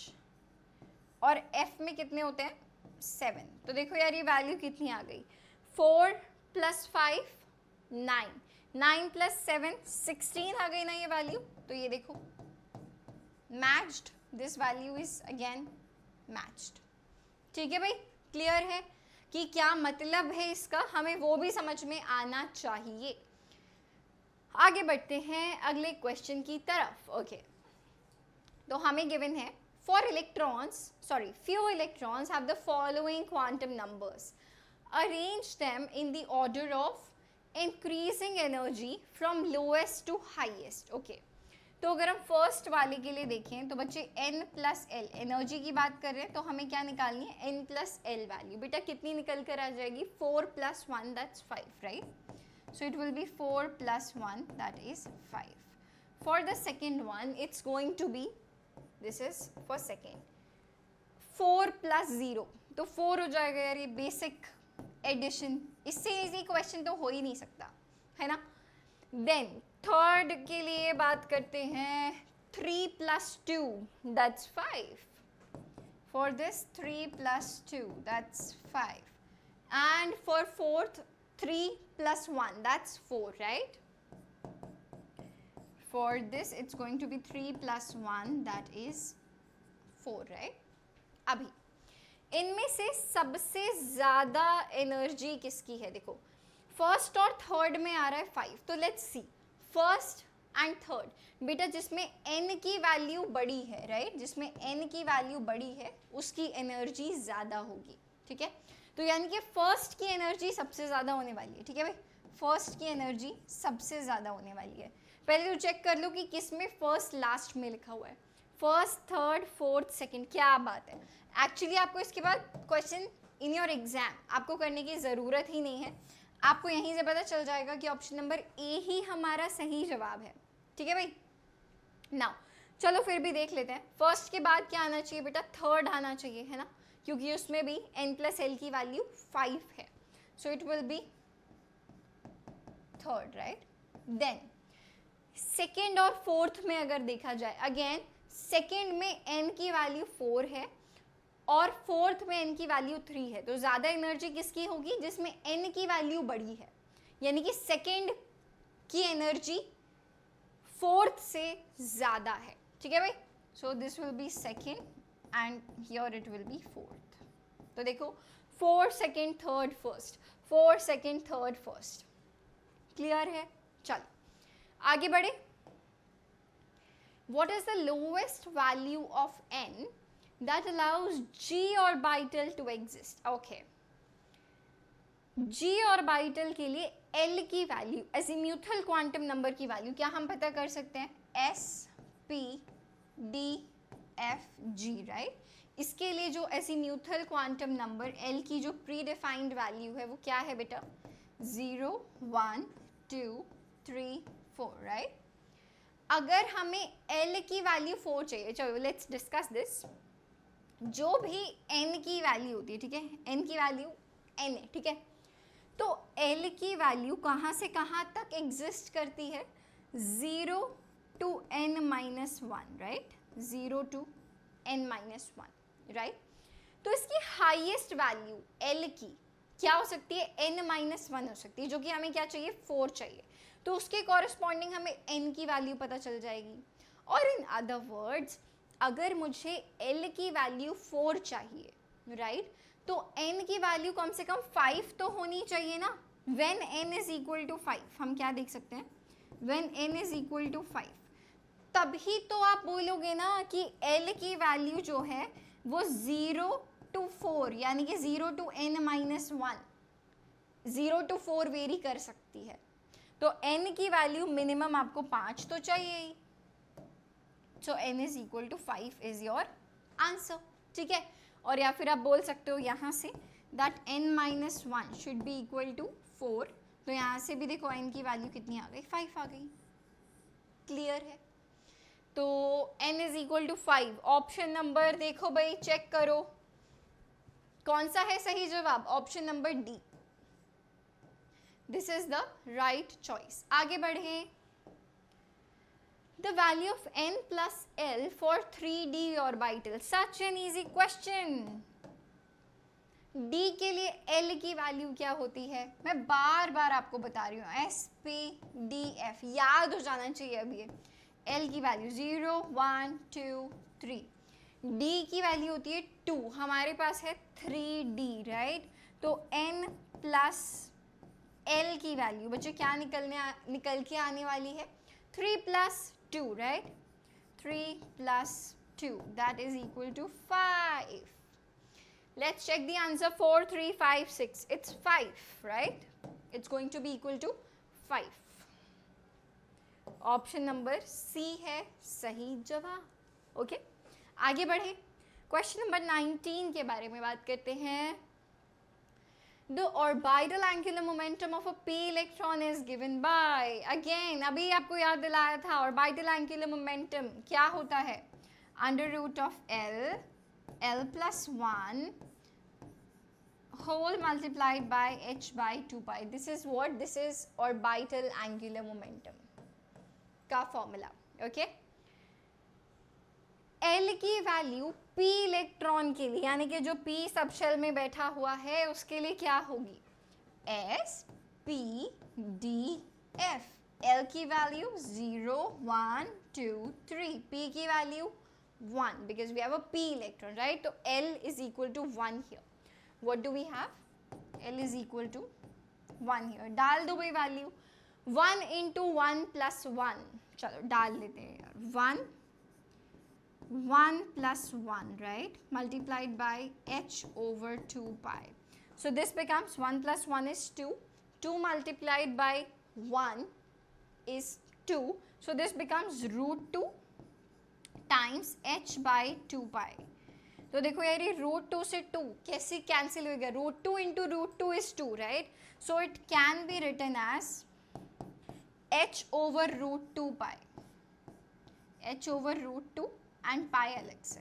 और F में कितने होते हैं? 7। तो देखो यार ये वैल्यू कितनी आ गई? 4 + 5 9, 9 + 7 16 आ गई ना ये वैल्यू। तो ये देखो matched, this value is again matched, ठीक है भाई। क्लियर है कि क्या मतलब है इसका? हमें वो भी समझ में आना चाहिए। आगे बढ़ते हैं अगले क्वेश्चन की तरफ। ओके, तो हमें गिवन है for electrons, sorry, few electrons have the following quantum numbers, arrange them in the order of increasing energy from lowest to highest. Okay, तो अगर हम फर्स्ट वाले के लिए देखें तो बच्चे n + l, एनर्जी की बात कर रहे हैं तो हमें क्या निकालनी है? n + l value. बेटा कितनी निकल कर आ जाएगी? 4 + 1 that's 5, right. So it will be 4 + 1 that is 5। For the second one it's going to be, this is for second, 4 + 0, तो 4 हो जाएगा यार, ये बेसिक एडिशन इससे इजी क्वेश्चन तो हो ही नहीं सकता, है ना। देन थर्ड के लिए बात करते हैं, 3 + 2 that's 5. For this 3 + 2 that's 5, and for fourth 3 + 1 that's 4, right? For this it's going to be 3 + 1 that is 4, right? अभी इनमें से सबसे ज़्यादा एनर्जी किसकी है, देखो फर्स्ट और थर्ड में आ रहा है 5, तो let's see first and third. बेटा जिसमें n की वैल्यू बड़ी है, राइट, जिसमें n की वैल्यू बड़ी है उसकी एनर्जी ज़्यादा होगी, ठीक है. तो यानी कि फर्स्ट की एनर्जी सबसे ज़्यादा होने वाली है, ठीक है भाई, फर्स्ट की एनर्जी सबसे ज़्यादा होने वाली है. पहले तो चेक कर लो कि किस में फर्स्ट लास्ट में लिखा हुआ है, फर्स्ट थर्ड फोर्थ सेकेंड, क्या बात है. एक्चुअली आपको इसके बाद क्वेश्चन इन योर एग्जाम आपको करने की ज़रूरत ही नहीं है, आपको यहीं से पता चल जाएगा कि ऑप्शन नंबर ए ही हमारा सही जवाब है, ठीक है भाई. नाउ चलो फिर भी देख लेते हैं, फर्स्ट के बाद क्या आना चाहिए बेटा, थर्ड आना चाहिए, है ना, क्योंकि उसमें भी n + l की वैल्यू 5 है, so it will be third, right. Then second और फोर्थ में अगर देखा जाए, अगेन सेकेंड में n की वैल्यू 4 है और फोर्थ में n की वैल्यू 3 है, तो ज़्यादा एनर्जी किसकी होगी, जिसमें n की वैल्यू बड़ी है, यानी कि सेकेंड की एनर्जी फोर्थ से ज़्यादा है, ठीक है भाई. सो this will B second and here it will B fourth. तो देखो 4 second third first, 4 second third first, clear है. चलो आगे बढ़े. What is the lowest value of n that allows g orbital to exist? Okay. g orbital के लिए l की value, अजीम्यूथल quantum number की वैल्यू क्या हम पता कर सकते हैं, s p d f g, right. इसके लिए जो अजीम्यूथल क्वांटम नंबर l की जो प्री डिफाइंड वैल्यू है वो क्या है बेटा, 0 1 2 3 4, राइट. अगर हमें l की वैल्यू 4 चाहिए, चलो लेट्स डिस्कस दिस. जो भी n की वैल्यू होती है, ठीक है, n की वैल्यू n है, ठीक है, तो l की वैल्यू कहाँ से कहाँ तक एग्जिस्ट करती है, 0 to n - 1, right, 0 to n - 1, right. तो इसकी हाईएस्ट वैल्यू l की क्या हो सकती है, n - 1 हो सकती है, जो कि हमें क्या चाहिए, 4 चाहिए, तो उसके कॉरस्पॉन्डिंग हमें n की वैल्यू पता चल जाएगी. और इन अदर वर्ड्स अगर मुझे l की वैल्यू 4 चाहिए, राइट, तो n की वैल्यू कम से कम 5 तो होनी चाहिए ना. व्हेन n = 5 हम क्या देख सकते हैं, व्हेन n = 5 तभी तो आप बोलोगे ना कि l की वैल्यू जो है वो 0 to 4 यानी कि 0 to n - 1, 0 to 4 वेरी कर सकती है, तो n की वैल्यू मिनिमम आपको 5 तो चाहिए ही. सो n = 5 इज योर आंसर, ठीक है. और या फिर आप बोल सकते हो यहाँ से that n - 1 should be equal to 4, तो यहाँ से भी देखो n की वैल्यू कितनी आ गई, 5 आ गई, क्लियर है. तो n = 5, ऑप्शन नंबर देखो भाई, चेक करो कौन सा है सही जवाब, option number D, this is the right choice. आगे बढ़े. The value of n plus l for 3d orbital, such an easy question. d के लिए l की वैल्यू क्या होती है, मैं बार बार आपको बता रही हूँ, s p d f याद हो जाना चाहिए. अभी l की वैल्यू 0 1 2 3, d की वैल्यू होती है 2, हमारे पास है 3d, राइट. तो n प्लस l की वैल्यू बच्चों क्या निकल के आने वाली है, 3 + 2, right, 3 + 2 that is equal to 5. Let's check the answer. 4 3 5 6, it's 5, right, it's going to be equal to 5. Option number C है सही जवाब. ओके आगे बढ़े. क्वेश्चन नंबर 19 के बारे में बात करते हैं. The orbital angular momentum of a p electron is given by, again अभी आपको याद दिलाया था, orbital angular momentum क्या होता है, √L, l + 1 whole multiplied by h by 2 pi. This is what? This is orbital angular momentum का formula. Okay, L की वैल्यू p इलेक्ट्रॉन के लिए, यानी कि जो p सब शेल में बैठा हुआ है उसके लिए क्या होगी? S p d f. L की वैल्यू 0 1 2 3, p की value 1 because we have a p electron, right? तो L is equal to 1 here. What do we have? L is equal to 1 here. डाल दो भाई वैल्यू. 1 into 1 plus 1. चलो डाल लेते हैं यार. 1 plus 1, right? Multiplied by h over 2 pi. So this becomes 1 plus 1 is 2. 2 multiplied by 1 is 2. So this becomes root 2 times h by 2 pi. तो देखो यार ये रूट 2 से 2 कैसे कैंसिल हो गया? Root 2 into root 2 is 2, right? So it can be written as h over root 2 pi. h over root 2 and pi अलग से,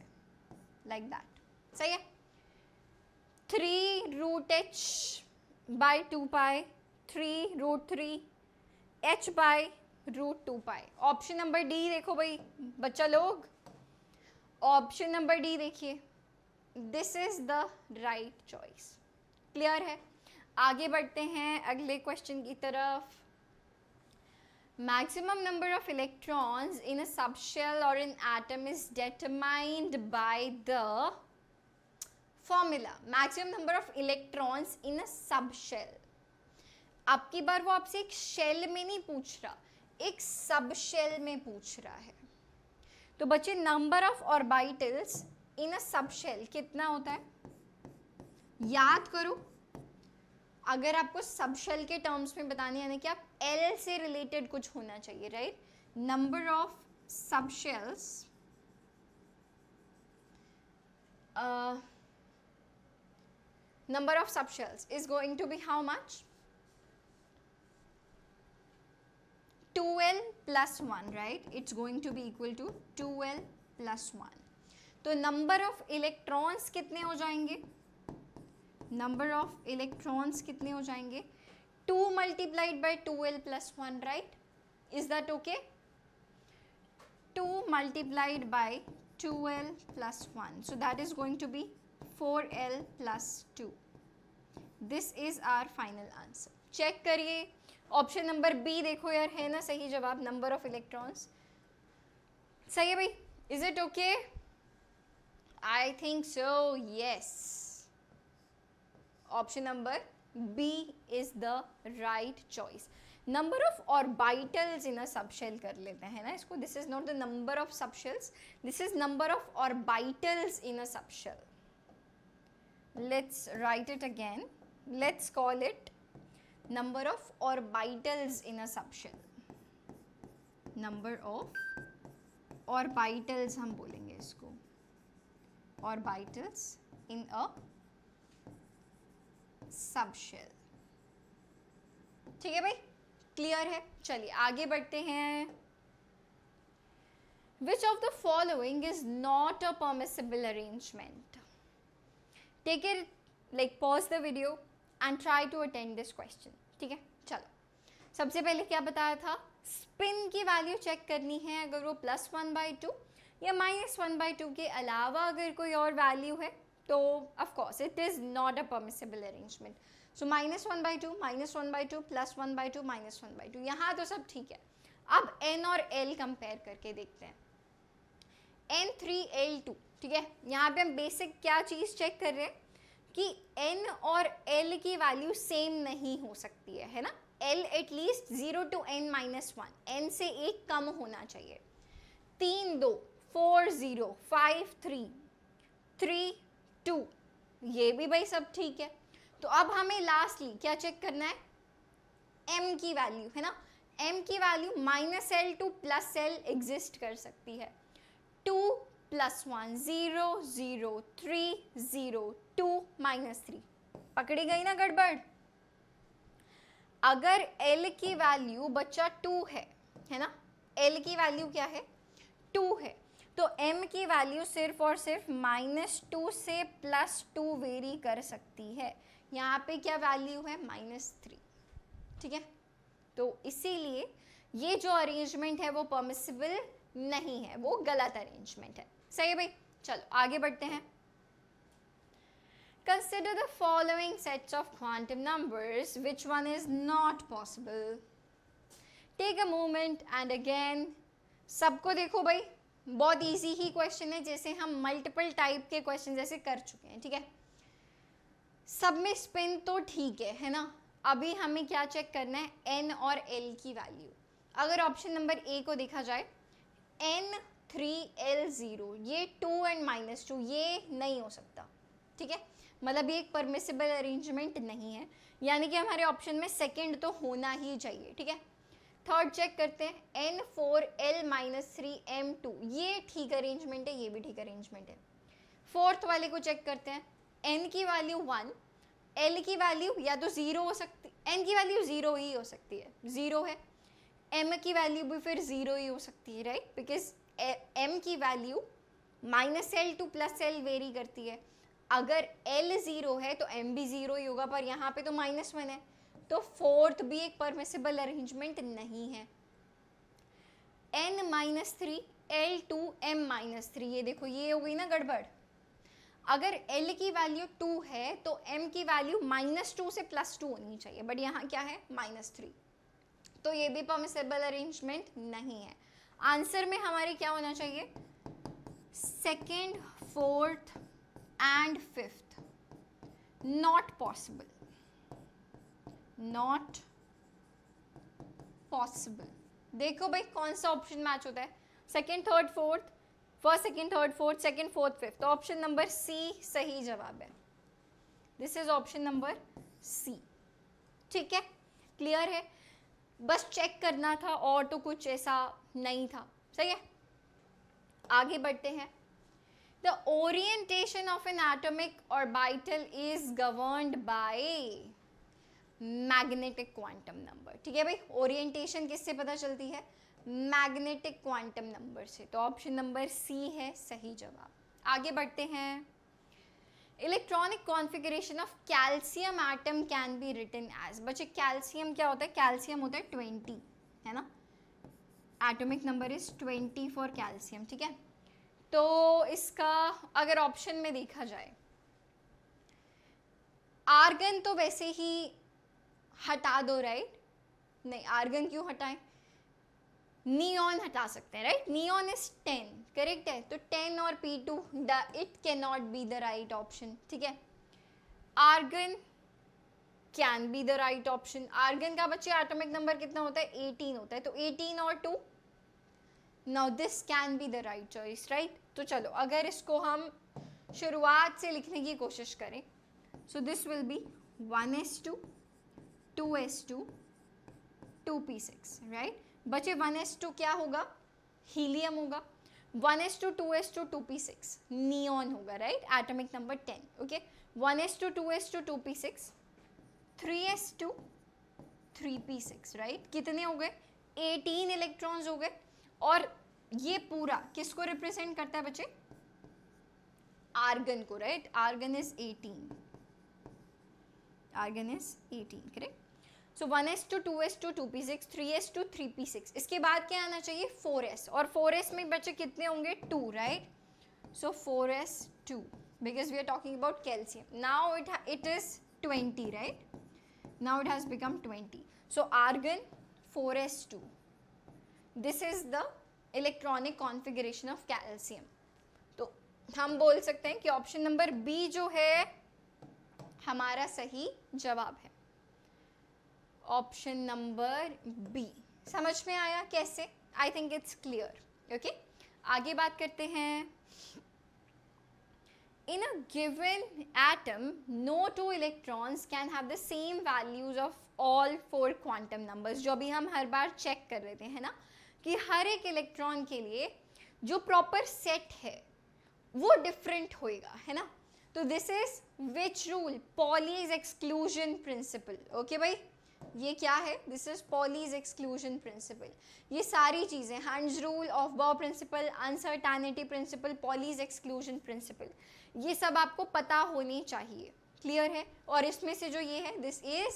लाइक दैट. सही है. 3 root h by 2 pi, 3 root 3 h by root 2 pi. Option number D देखो भाई बच्चा लोग, option number D देखिए. This is the right choice. Clear है? आगे बढ़ते हैं अगले क्वेश्चन की तरफ. Maximum number of electrons in a subshell और in atom is determined by the formula. Maximum number of electrons in a subshell. अब की बार वो आपसे एक शेल में नहीं पूछ रहा, एक सबशेल में पूछ रहा है. तो बच्चे number of orbitals in a subshell कितना होता है? याद करो, अगर आपको सबशेल के टर्म्स में बताने, यानी कि आप L से रिलेटेड कुछ होना चाहिए, right? Number of subshells number of subshells is going to be how much? 2L plus 1, right? It's going to be equal to 2L plus 1. तो number of electrons कितने हो जाएंगे? Number of electrons कितने हो जाएंगे? 2 multiplied by 2L plus 1, right? Is that okay? 2 multiplied by 2L plus 1. So that is going to be 4L plus 2. This is our final answer. Check करिए. Option number B देखो यार, है ना सही जवाब? Number of electrons. सही है भाई? Is it okay? I think so, yes. Option number B is the right choice. Number of orbitals in a subshell कर लेते हैं ना इसको. This is not the number of subshells, this is number of orbitals in a subshell. Let's write it again. Let's call it number of orbitals in a subshell. Number of orbitals हम बोलेंगे इसको. Orbitals in a subshell. ठीक है भाई? Clear है? चलिए आगे बढ़ते हैं. Which of the following is not a permissible arrangement? Take it, like pause the video and try to attend this question. ठीक है? चलो, सबसे पहले क्या बताया था? स्पिन की वैल्यू चेक करनी है. अगर वो +1/2 या -1/2 के अलावा अगर कोई और वैल्यू है तो of course it is not a permissible arrangement. सो -1/2, -1/2, +1/2, -1/2, यहाँ तो सब ठीक है. अब n और l कंपेयर करके देखते हैं. N3L2, ठीक है? यहाँ पे हम बेसिक क्या चीज़ चेक कर रहे हैं कि n और l की वैल्यू सेम नहीं हो सकती है ना? l at least 0 to n-1, n से एक कम होना चाहिए. 3 2, 4 0, 5 3, 3 2, ये भी भाई सब ठीक है. तो अब हमें लास्टली क्या चेक करना है? m की वैल्यू, है ना? m की value -l to +l exist कर सकती है. 2 + 1 0 0 3 0 2 -3. पकड़ी गई ना गड़बड़? अगर L की वैल्यू बच्चा 2 है ना? L की वैल्यू क्या है? 2 है. तो M की वैल्यू सिर्फ और सिर्फ -2 से +2 वेरी कर सकती है. यहाँ पे क्या वैल्यू है -3, ठीक है। तो इसीलिए ये जो अरेंजमेंट है वो परमिसिबल नहीं है, वो गलत अरेंजमेंट है। सही है भाई, चलो आगे बढ़ते हैं। Consider the following sets of quantum numbers. Which one is not possible? Take a moment and again. सबको देखो भाई, बहुत इजी ही क्वेश्चन है, जैसे हम मल्टीपल टाइप के क्वेश्चन जैसे कर चुके हैं, ठीक है। सब में स्पिन तो ठीक है ना। अभी हमें क्या चेक करना है, n और l की वैल्यू। अगर ऑप्शन नंबर ए को देखा जाए, n3l0, ये 2 and -2, ये नहीं हो सकता, ठीक है। मतलब ये एक परमिसिबल अरेंजमेंट नहीं है, यानी कि हमारे ऑप्शन में सेकंड तो होना ही चाहिए, ठीक है। थर्ड चेक करते हैं, n4l-3m2, ये ठीक अरेंजमेंट है, ये भी ठीक अरेंजमेंट है। फोर्थ वाले को चेक करते हैं, n की वैल्यू 1, l की वैल्यू या तो 0 हो सकती, n की वैल्यू 0 ही हो सकती है, 0 है। m की वैल्यू भी फिर 0 ही हो सकती है, राइट, बिकॉज m की value -l to +l very करती है। अगर l 0 है तो m भी 0 ही होगा, पर यहाँ पे तो -1 है, तो फोर्थ भी एक परमिसिबल अरेंजमेंट नहीं है। n-3 l2m-3, ये देखो ये हो गई ना गड़बड़। अगर l की वैल्यू 2 है तो m की वैल्यू -2 से +2 होनी चाहिए, बट यहाँ क्या है -3, तो ये भी परमिसिबल अरेंजमेंट नहीं है। आंसर में हमारे क्या होना चाहिए, second, fourth and fifth not possible, not possible. देखो भाई कौन सा ऑप्शन मैच होता है, second, third, fourth, first, second, third, fourth, second, fourth, fifth, तो ऑप्शन नंबर सी सही जवाब है। This is option number C, ठीक है, क्लियर है। बस चेक करना था और तो कुछ ऐसा नहीं था, सही है। आगे बढ़ते हैं। The orientation of an atomic orbital is governed by magnetic quantum number, ठीक है भाई। ओरिएंटेशन किससे पता चलती है, मैग्नेटिक क्वांटम नंबर से, तो ऑप्शन नंबर सी है सही जवाब। आगे बढ़ते हैं। Electronic configuration of calcium atom can be written as, बच्चे कैल्शियम क्या होता है, कैल्शियम होता है 20, है ना, atomic number is 20 for calcium, ठीक है। तो इसका अगर ऑप्शन में देखा जाए, आर्गन तो वैसे ही हटा दो, राइट, नहीं आर्गन क्यों हटाएं, नियॉन हटा सकते हैं, राइट, नियॉन इज 10, करेक्ट है, तो 10 और P2 it can not be the right option, ठीक है। Argon can be the right option. Argon का बच्चे एटॉमिक नंबर कितना होता है, 18 होता है, तो 18 और 2, now this can be the right choice, right. तो चलो अगर इसको हम शुरुआत से लिखने की कोशिश करें, सो this will B 1s2 2s2 2p6, right. बचे 1s2 क्या होगा, हीलियम होगा, 1s2 2s2 2p6 नियॉन होगा, right, atomic number 10, okay. 1s2 2s2 2p6, 3s2 3p6, right, कितने हो गए, 18 इलेक्ट्रॉन्स हो गए। और ये पूरा किसको रिप्रेजेंट करता है बच्चे, आर्गन को, right, argon is 18, argon is 18, correct. So 1s2 2s2 2p6 3s2 3p6, इसके बाद क्या आना चाहिए, 4s, और 4s में बच्चे कितने होंगे, 2, right, so 4s2, because we are talking about calcium. Now it is 20, right, now it has become 20, so argon 4s2, this is the electronic configuration of calcium. तो हम बोल सकते हैं कि ऑप्शन नंबर बी जो है हमारा सही जवाब है, ऑप्शन नंबर बी। समझ में आया कैसे, I think it's clear, okay. आगे बात करते हैं। In a given atom, no two electrons can have the same values of all 4 quantum numbers, जो अभी हम हर बार चेक कर रहे थे, है ना, कि हर एक इलेक्ट्रॉन के लिए जो प्रॉपर सेट है वो डिफरेंट होएगा, है ना। तो this is which rule, Pauli's exclusion principle, okay भाई, ये क्या है, this is Pauli's exclusion principle. ये सारी चीज़ें, Hund's rule, aufbau principle, uncertainty principle, Pauli's exclusion principle, ये सब आपको पता होनी चाहिए, क्लियर है? और इसमें से जो ये है, this is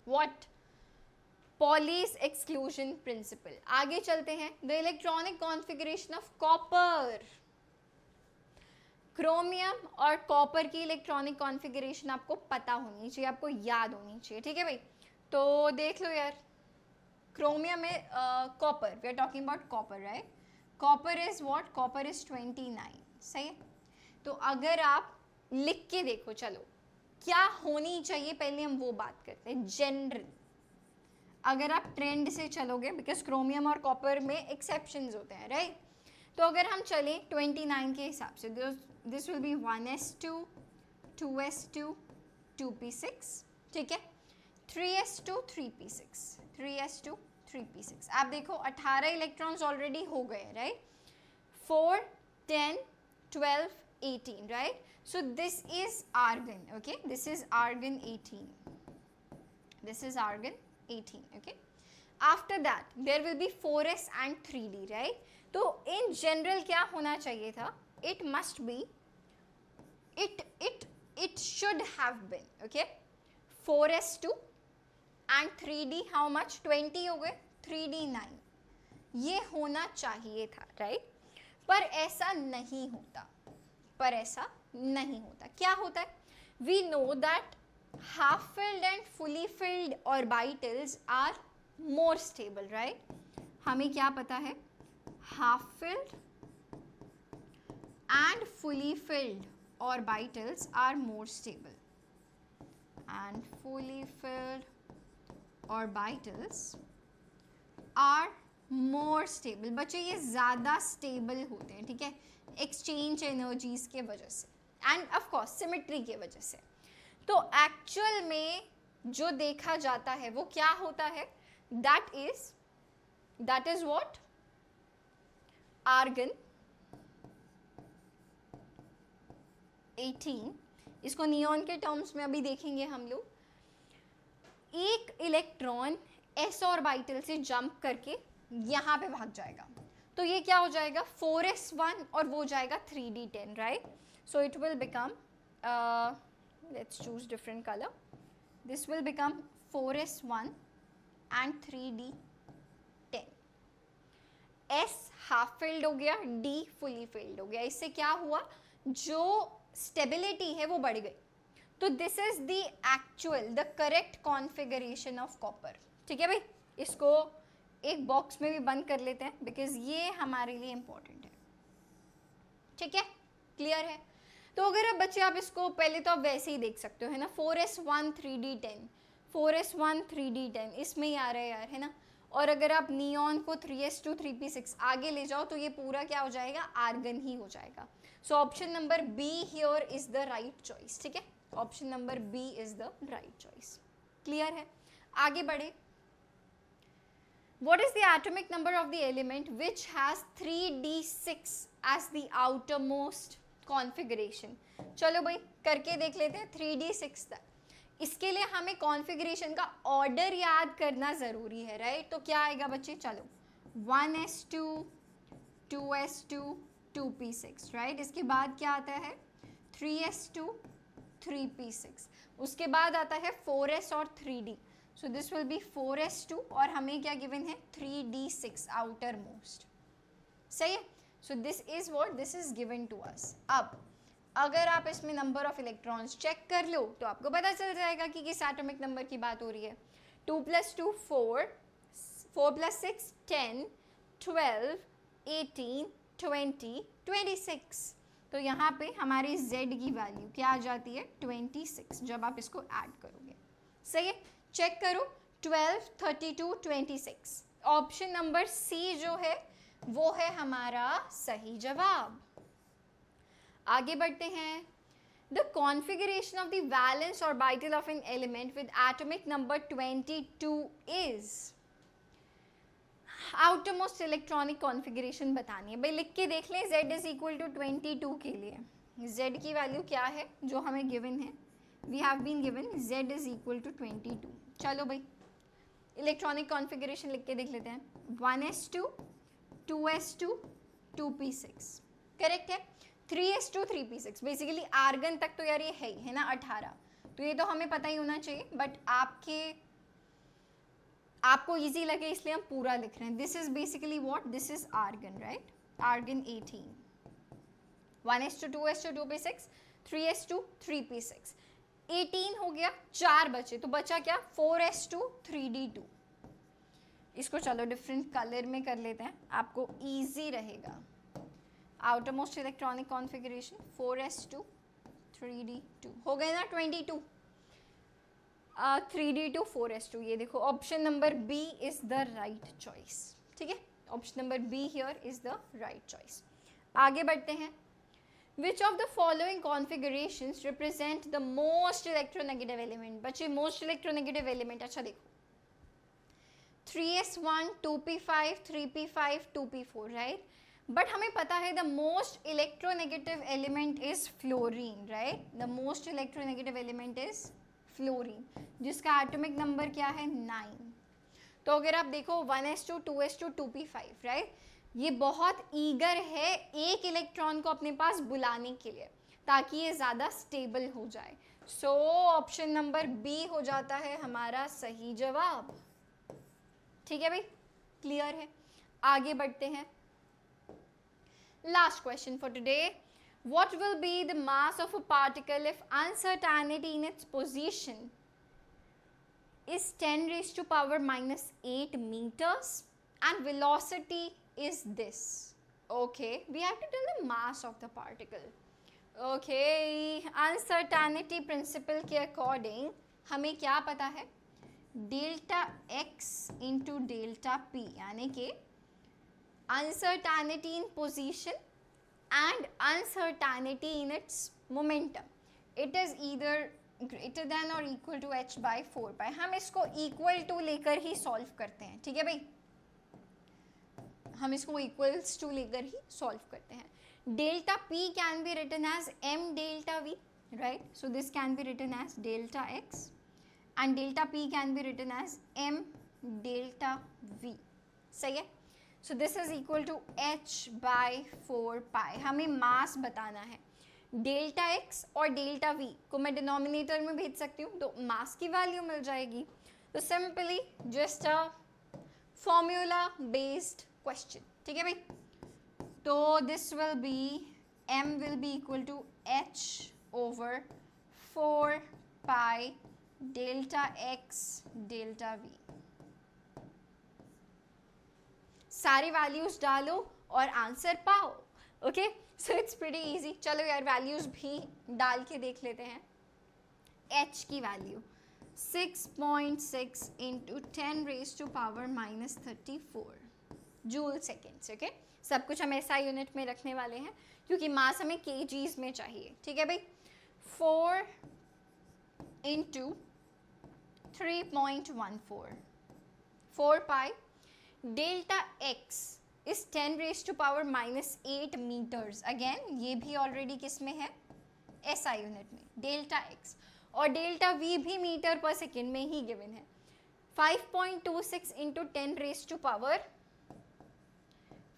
what? Pauli's exclusion principal. आगे चलते हैं। The electronic configuration of copper. Chromium और कॉपर की इलेक्ट्रॉनिक कॉन्फ़िगरेशन आपको पता होनी चाहिए, आपको याद होनी चाहिए, ठीक है भाई? तो देख लो यार, क्रोमियम में copper, we are talking about copper, right? Copper is what? Copper is 29, सही है? तो अगर आप लिख के देखो, चलो क्या होनी चाहिए पहले हम वो बात करते हैं। जनरल, अगर आप ट्रेंड से चलोगे, बिकॉज क्रोमियम और कॉपर में एक्सेप्शंस होते हैं, राइट? तो अगर हम चलें 29 के हिसाब से, this will B 1s2 2s2 2p6, ठीक है? 3s2 3p6 3s2 3p6। आप देखो 18 इलेक्ट्रॉन्स ऑलरेडी हो गए, right? 4 10 12 18, right? So this is argon, okay? This is argon 18. This is argon 18, okay? After that there will be 4s and 3d, right? तो in general क्या होना चाहिए था? It must be, it should have been, okay? 4s2 and 3d how much? 20 हो गए, 3d 9, ये होना चाहिए था, right? पर ऐसा नहीं होता, पर ऐसा नहीं होता। क्या होता है? We know that half filled and fully filled orbitals are more stable, right? हमें क्या पता है? Half filled and fully filled orbitals are more stable, and fully filled orbitals are more stable. बच्चे ये ज़्यादा स्टेबल होते हैं, ठीक है? एक्सचेंज एनर्जीज के वजह से एंड ऑफ कोर्स सिमेट्री के वजह से। तो एक्चुअल में जो देखा जाता है वो क्या होता है? That is what? आर्गन 18, इसको नियॉन के टर्म्स में अभी देखेंगे हम लोग। एक इलेक्ट्रॉन s ऑर्बिटल से जंप करके यहाँ पे भाग जाएगा, तो ये क्या हो जाएगा? 4s1 और वो जाएगा 3d10, right? So it will become, let's choose different colour, this will become 4s1 and 3d10। s half filled हो गया, d फुली फिल्ड हो गया। इससे क्या हुआ? जो स्टेबिलिटी है वो बढ़ गई। तो this is the actual, the correct configuration of copper, ठीक है भाई? इसको एक बॉक्स में भी बंद कर लेते हैं बिकॉज ये हमारे लिए इंपॉर्टेंट है, ठीक है? क्लियर है? तो अगर आप बच्चे, आप इसको पहले तो आप वैसे ही देख सकते हो, है ना? 4s1 3d10, 4s1 3d10 इसमें ही आ रहा है यार, है ना? और अगर आप नियॉन को 3s2 3p6 आगे ले जाओ तो ये पूरा क्या हो जाएगा? आर्गन ही हो जाएगा। So option number B here is the right choice, ठीक है? Option number B is the right choice. Clear है? आगे बढ़े। What is the atomic number of the element which has 3d6 as the outermost configuration? चलो भाई करके देख लेते हैं 3d6 तक। इसके लिए हमें कॉन्फ़िगरेशन का ऑर्डर याद करना ज़रूरी है, राइट? तो क्या आएगा बच्चे? चलो 1s2 2s2 2p6, राइट? इसके बाद क्या आता है? 3s2 3p6, उसके बाद आता है 4s और 3d। So this will be 4s2 और हमें क्या गिवन है? 3d6 आउटर मोस्ट, सही है? So this is what this is given to us. अब अगर आप इसमें नंबर ऑफ इलेक्ट्रॉन्स चेक कर लो तो आपको पता चल जाएगा कि किस एटॉमिक नंबर की बात हो रही है। 2 + 2 4, 4 + 6 10, 12 18 20 26। तो यहाँ पे हमारी z की वैल्यू क्या आ जाती है? 26 जब आप इसको ऐड करोगे, सही है? चेक करो 12 32 26। ऑप्शन नंबर सी जो है वो है हमारा सही जवाब। आगे बढ़ते हैं। The configuration of the valence orbital of an element with atomic number 22 is. Outermost electronic configuration बतानी है भाई, लिख के देख लें। z इज इक्वल टू 22 के लिए z की वैल्यू क्या है जो हमें गिवन है? We have been given z is equal to 22। चलो भाई इलेक्ट्रॉनिक कॉन्फ़िगरेशन लिख के देख लेते हैं। 1s2 2s2 2p6, करेक्ट है? 3s2 3p6 बेसिकली आर्गन तक तो यार ये है ना 18, तो ये तो हमें पता ही होना चाहिए, बट आपको इजी लगे इसलिए हम पूरा लिख रहे हैं. This is basically what, this is argon, right. Argon 18, 1s2 2s2 2p6 3s2 3p6, 18 हो गया, 4 बचे, तो बचा क्या 4s2 3d2. इसको चलो डिफरेंट कलर में कर लेते हैं, आपको इजी रहेगा. Outer most electronic configuration 4s2 3d2 हो गए ना 22. 3d2 4s2, ये देखो option number B is the right choice. ठीक है, option number B here is the right choice. आगे बढ़ते हैं. Which of the following configurations represent the most electronegative element? बच्चे most electronegative element, अच्छा देखो 3s1 2p5 3p5 2p4, right? But हमें पता है the most electronegative element is fluorine, right? The most electronegative element is fluorine, जिसका atomic number क्या है 9. तो अगर आप देखो 1s2 2s2 2p5, right? ये बहुत ईगर है एक इलेक्ट्रॉन को अपने पास बुलाने के लिए ताकि ये ज़्यादा स्टेबल हो जाए. सो ऑप्शन नंबर बी हो जाता है हमारा सही जवाब. ठीक है भाई, क्लियर है. आगे बढ़ते हैं. Last question for today. What will be the mass of a particle if uncertainty in its position is 10 raised to power minus 8 meters and velocity is this? Okay, we have to tell the mass of the particle. Okay, uncertainty principle के according हमें क्या पता है, delta x into delta p, यानी कि uncertainty in position and uncertainty in its momentum. It is either greater than or equal to h by 4 pi. हम इसको equal to लेकर ही solve करते हैं. ठीक है भाई, हम इसको equals to लेकर ही solve करते हैं. Delta p can be written as m delta v, right? So this can be written as delta x and delta p can be written as m delta v. सही है. So this is equal to h by 4 pi. हमें mass बताना है. Delta x और delta we को मैं denominator में भेज सकती हूँ, तो मास की वैल्यू मिल जाएगी. तो simply just a formula based question. ठीक है भाई, तो this will be m will be equal to h over 4 pi delta x delta v. सारी वैल्यूज डालो और आंसर पाओ. Okay, so it's pretty easy. चलो यार वैल्यूज भी डाल के देख लेते हैं. h की value 6.6 into 10 raise to power minus 34 joule seconds. Okay, सब कुछ हम SI यूनिट में रखने वाले हैं क्योंकि मास हमें kgs में चाहिए. ठीक है भाई, 4 इंटू 3.14 4 पाई डेल्टा x इस 10 raise to power minus 8 meters. Again ये भी ऑलरेडी किस में है, SI यूनिट में. डेल्टा x और डेल्टा v भी मीटर पर सेकेंड में ही गिवन है. 5.26 into 10 raise to power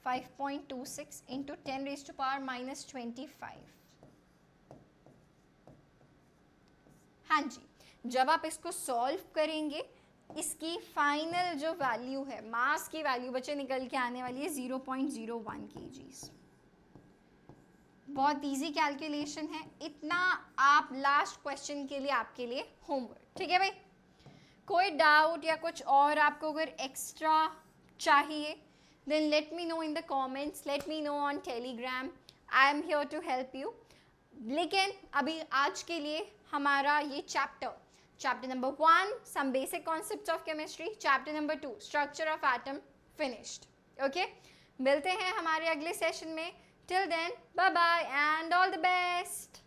5.26 into 10 raise to power minus 25. हाँ जी, जब आप इसको सॉल्व करेंगे इसकी फाइनल जो वैल्यू है, मास की वैल्यू बच्चे निकल के आने वाली है 0.01 kgs. बहुत इजी कैलकुलेशन है. इतना आप लास्ट क्वेश्चन के लिए आपके लिए होमवर्क. ठीक है भाई, कोई डाउट या कुछ और आपको अगर एक्स्ट्रा चाहिए then let me know in the comments, let me know on Telegram. I am here to help you. लेकिन अभी आज के लिए हमारा ये chapter number 1 some basic concepts of chemistry, chapter number 2 structure of atom finished. Okay, मिलते हैं हमारे अगले सेशन में. Till then bye bye and all the best.